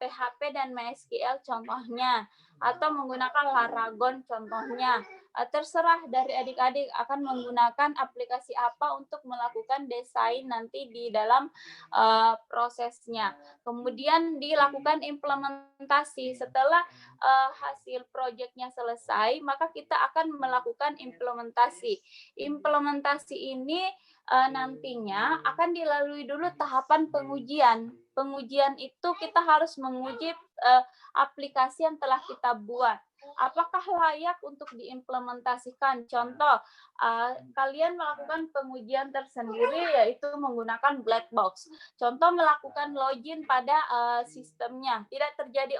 Speaker 1: PHP dan MySQL contohnya, atau menggunakan Laragon contohnya. Terserah dari adik-adik akan menggunakan aplikasi apa untuk melakukan desain nanti di dalam prosesnya. Kemudian dilakukan implementasi. Setelah hasil proyeknya selesai, maka kita akan melakukan implementasi. Implementasi ini nantinya akan dilalui dulu tahapan pengujian. Pengujian itu kita harus menguji aplikasi yang telah kita buat. Apakah layak untuk diimplementasikan? Contoh, kalian melakukan pengujian tersendiri yaitu menggunakan black box. Contoh melakukan login pada sistemnya, tidak terjadi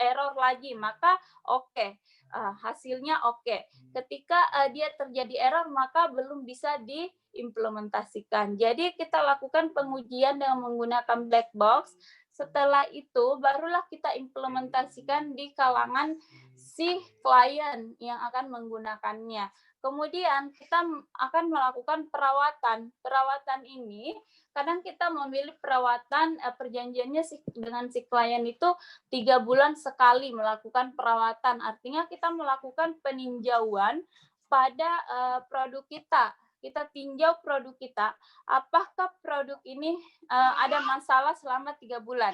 Speaker 1: error lagi, maka oke. Hasilnya oke. Ketika dia terjadi error, maka belum bisa diimplementasikan. Jadi kita lakukan pengujian dengan menggunakan black box. Setelah itu barulah kita implementasikan di kalangan si klien yang akan menggunakannya. Kemudian kita akan melakukan perawatan. Perawatan ini kadang kita memilih perawatan perjanjiannya dengan si klien itu 3 bulan sekali melakukan perawatan. Artinya kita melakukan peninjauan pada produk kita. kita tinjau produk kita, apakah produk ini ada masalah selama 3 bulan.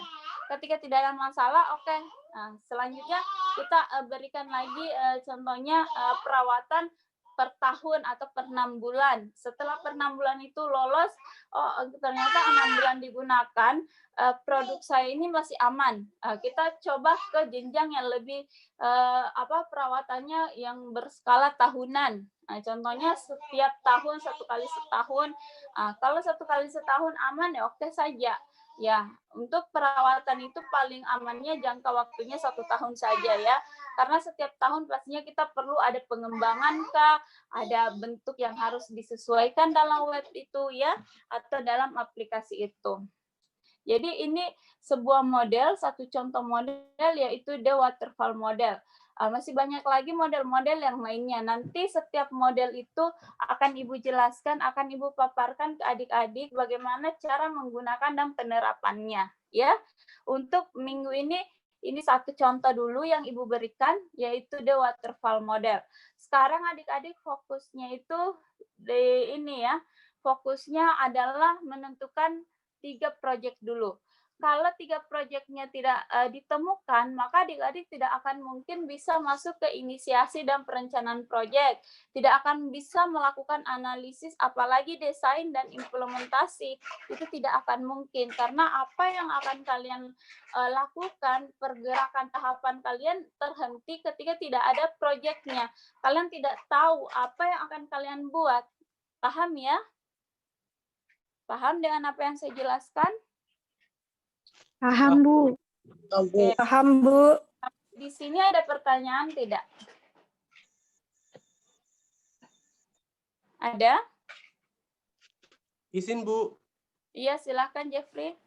Speaker 1: Ketika tidak ada masalah, oke. Nah, selanjutnya kita berikan lagi contohnya perawatan per tahun atau per 6 bulan. Setelah per 6 bulan itu lolos, oh ternyata 6 bulan digunakan, produk saya ini masih aman. Kita coba ke jenjang yang lebih perawatannya yang berskala tahunan. Nah, contohnya setiap tahun 1 kali setahun. Kalau 1 kali setahun aman ya oke saja. Ya, untuk perawatan itu paling amannya jangka waktunya 1 tahun saja ya. Karena setiap tahun pastinya kita perlu ada pengembangan kah, ada bentuk yang harus disesuaikan dalam web itu ya, atau dalam aplikasi itu. Jadi ini sebuah model, satu contoh model yaitu the waterfall model. Masih banyak lagi model-model yang lainnya. Nanti setiap model itu akan Ibu jelaskan, akan Ibu paparkan ke adik-adik bagaimana cara menggunakan dan penerapannya. Ya, untuk minggu ini satu contoh dulu yang Ibu berikan, yaitu the waterfall model. Sekarang adik-adik fokusnya itu di ini ya, fokusnya adalah menentukan 3 proyek dulu. Kalau 3 proyeknya tidak ditemukan, maka adik-adik tidak akan mungkin bisa masuk ke inisiasi dan perencanaan proyek. Tidak akan bisa melakukan analisis, apalagi desain dan implementasi. Itu tidak akan mungkin, karena apa yang akan kalian lakukan, pergerakan tahapan kalian terhenti ketika tidak ada proyeknya. Kalian tidak tahu apa yang akan kalian buat. Paham ya? Paham dengan apa yang saya jelaskan?
Speaker 3: Paham, Bu.
Speaker 1: Oke.
Speaker 3: Paham, Bu.
Speaker 1: Di sini ada pertanyaan tidak? Ada?
Speaker 8: Izin, Bu.
Speaker 1: Iya, silakan Jeffrey.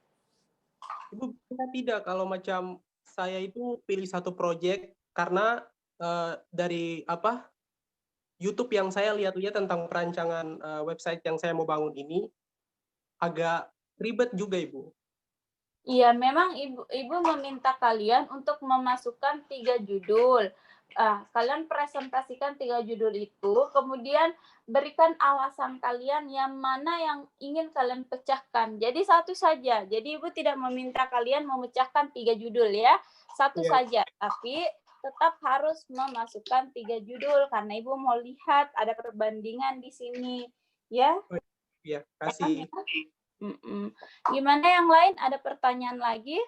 Speaker 8: Ibu bisa tidak kalau macam saya itu pilih satu proyek karena dari YouTube yang saya lihat-lihat tentang perancangan website yang saya mau bangun ini agak ribet juga, Ibu.
Speaker 1: Iya, memang Ibu meminta kalian untuk memasukkan 3 judul. Kalian presentasikan 3 judul itu, kemudian berikan alasan kalian yang mana yang ingin kalian pecahkan. Jadi satu saja. Jadi Ibu tidak meminta kalian memecahkan 3 judul ya. Satu saja. Tapi tetap harus memasukkan 3 judul karena Ibu mau lihat ada perbandingan di sini. Ya.
Speaker 8: Iya, kasih.
Speaker 1: Gimana yang lain? Ada pertanyaan lagi?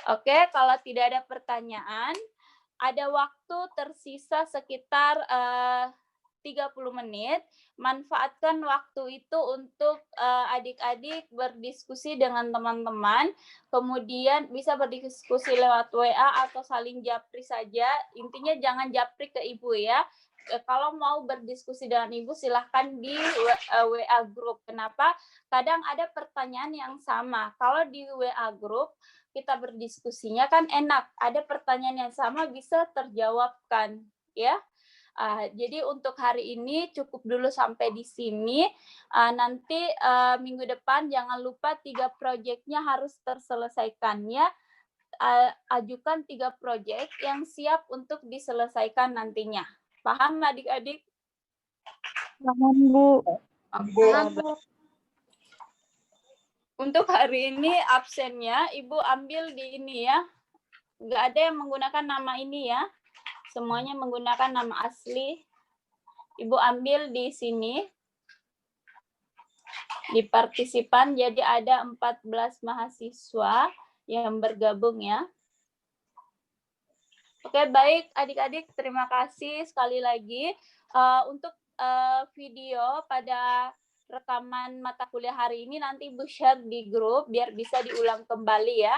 Speaker 1: Oke, kalau tidak ada pertanyaan, ada waktu tersisa sekitar 30 menit. Manfaatkan waktu itu untuk adik-adik berdiskusi dengan teman-teman, kemudian bisa berdiskusi lewat WA atau saling japri saja. Intinya jangan japri ke Ibu ya. Kalau mau berdiskusi dengan Ibu silahkan di WA group. Kenapa? Kadang ada pertanyaan yang sama. Kalau di WA group kita berdiskusinya kan enak. Ada pertanyaan yang sama bisa terjawabkan ya. Jadi untuk hari ini cukup dulu sampai di sini. Nanti minggu depan jangan lupa 3 proyeknya harus terselesaikan ya. Ajukan 3 proyek yang siap untuk diselesaikan nantinya. Paham adik-adik?
Speaker 3: Paham, Bu.
Speaker 1: Paham, Bu. Untuk hari ini absennya Ibu ambil di ini ya. Nggak ada yang menggunakan nama ini ya. Semuanya menggunakan nama asli. Ibu ambil di sini. Di partisipan, jadi ada 14 mahasiswa yang bergabung ya. Oke, baik adik-adik. Terima kasih sekali lagi. Untuk video pada rekaman mata kuliah hari ini nanti Ibu share di grup biar bisa diulang kembali ya.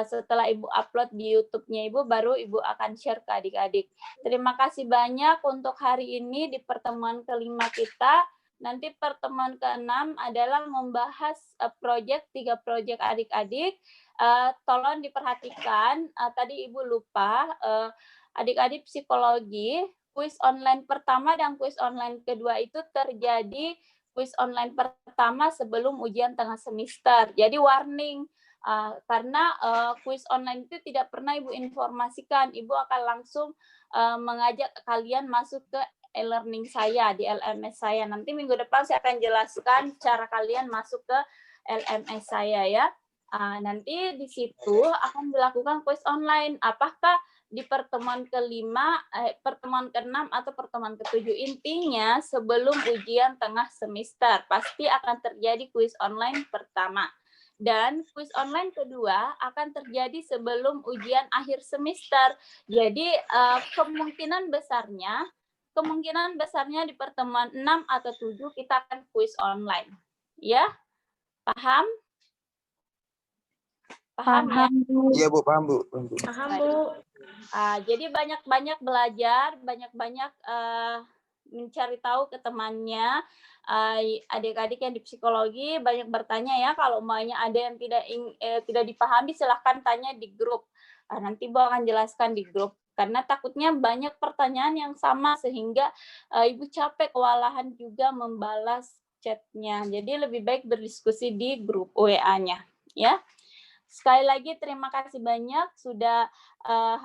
Speaker 1: Setelah Ibu upload di YouTube-nya Ibu, baru Ibu akan share ke adik-adik. Terima kasih banyak untuk hari ini di pertemuan kelima kita. Nanti pertemuan ke-6 adalah membahas proyek 3 proyek adik-adik. Tolong diperhatikan, tadi Ibu lupa, adik-adik psikologi, kuis online pertama dan kuis online kedua itu terjadi kuis online pertama sebelum ujian tengah semester. Jadi warning, Karena kuis online itu tidak pernah Ibu informasikan. Ibu akan langsung mengajak kalian masuk ke e-learning saya di LMS saya. Nanti minggu depan saya akan jelaskan cara kalian masuk ke LMS saya ya. Nanti di situ akan dilakukan kuis online. Apakah di pertemuan kelima, pertemuan ke-6 atau pertemuan ke-7, intinya sebelum ujian tengah semester pasti akan terjadi kuis online pertama. Dan kuis online kedua akan terjadi sebelum ujian akhir semester. Jadi kemungkinan besarnya di pertemuan 6 atau 7 kita akan kuis online. Ya? Paham? Paham ya?
Speaker 2: Iya Bu, paham Bu.
Speaker 6: Paham, Bu.
Speaker 1: Jadi banyak-banyak belajar, banyak-banyak mencari tahu ke temannya. Adik-adik yang di psikologi banyak bertanya ya, kalau umpamanya ada yang tidak dipahami silahkan tanya di grup. Nanti Bu akan jelaskan di grup. Karena takutnya banyak pertanyaan yang sama sehingga Ibu capek kewalahan juga membalas chatnya. Jadi lebih baik berdiskusi di grup WA-nya ya. Sekali lagi terima kasih banyak sudah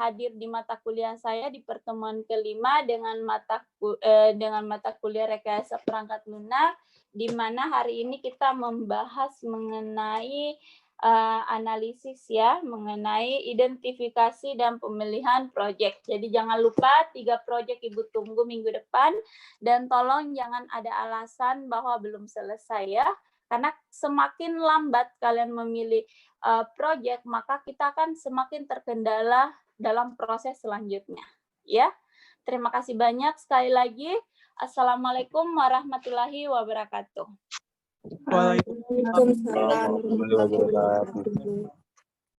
Speaker 1: hadir di mata kuliah saya di pertemuan kelima dengan mata kuliah rekayasa perangkat lunak, di mana hari ini kita membahas mengenai analisis ya, mengenai identifikasi dan pemilihan proyek. Jadi jangan lupa 3 proyek Ibu tunggu minggu depan, dan tolong jangan ada alasan bahwa belum selesai ya. Karena semakin lambat kalian memilih proyek, maka kita akan semakin terkendala dalam proses selanjutnya. Ya, terima kasih banyak sekali lagi. Assalamualaikum warahmatullahi wabarakatuh.
Speaker 8: Waalaikumsalam.
Speaker 2: Waalaikumsalam warahmatullahi wabarakatuh.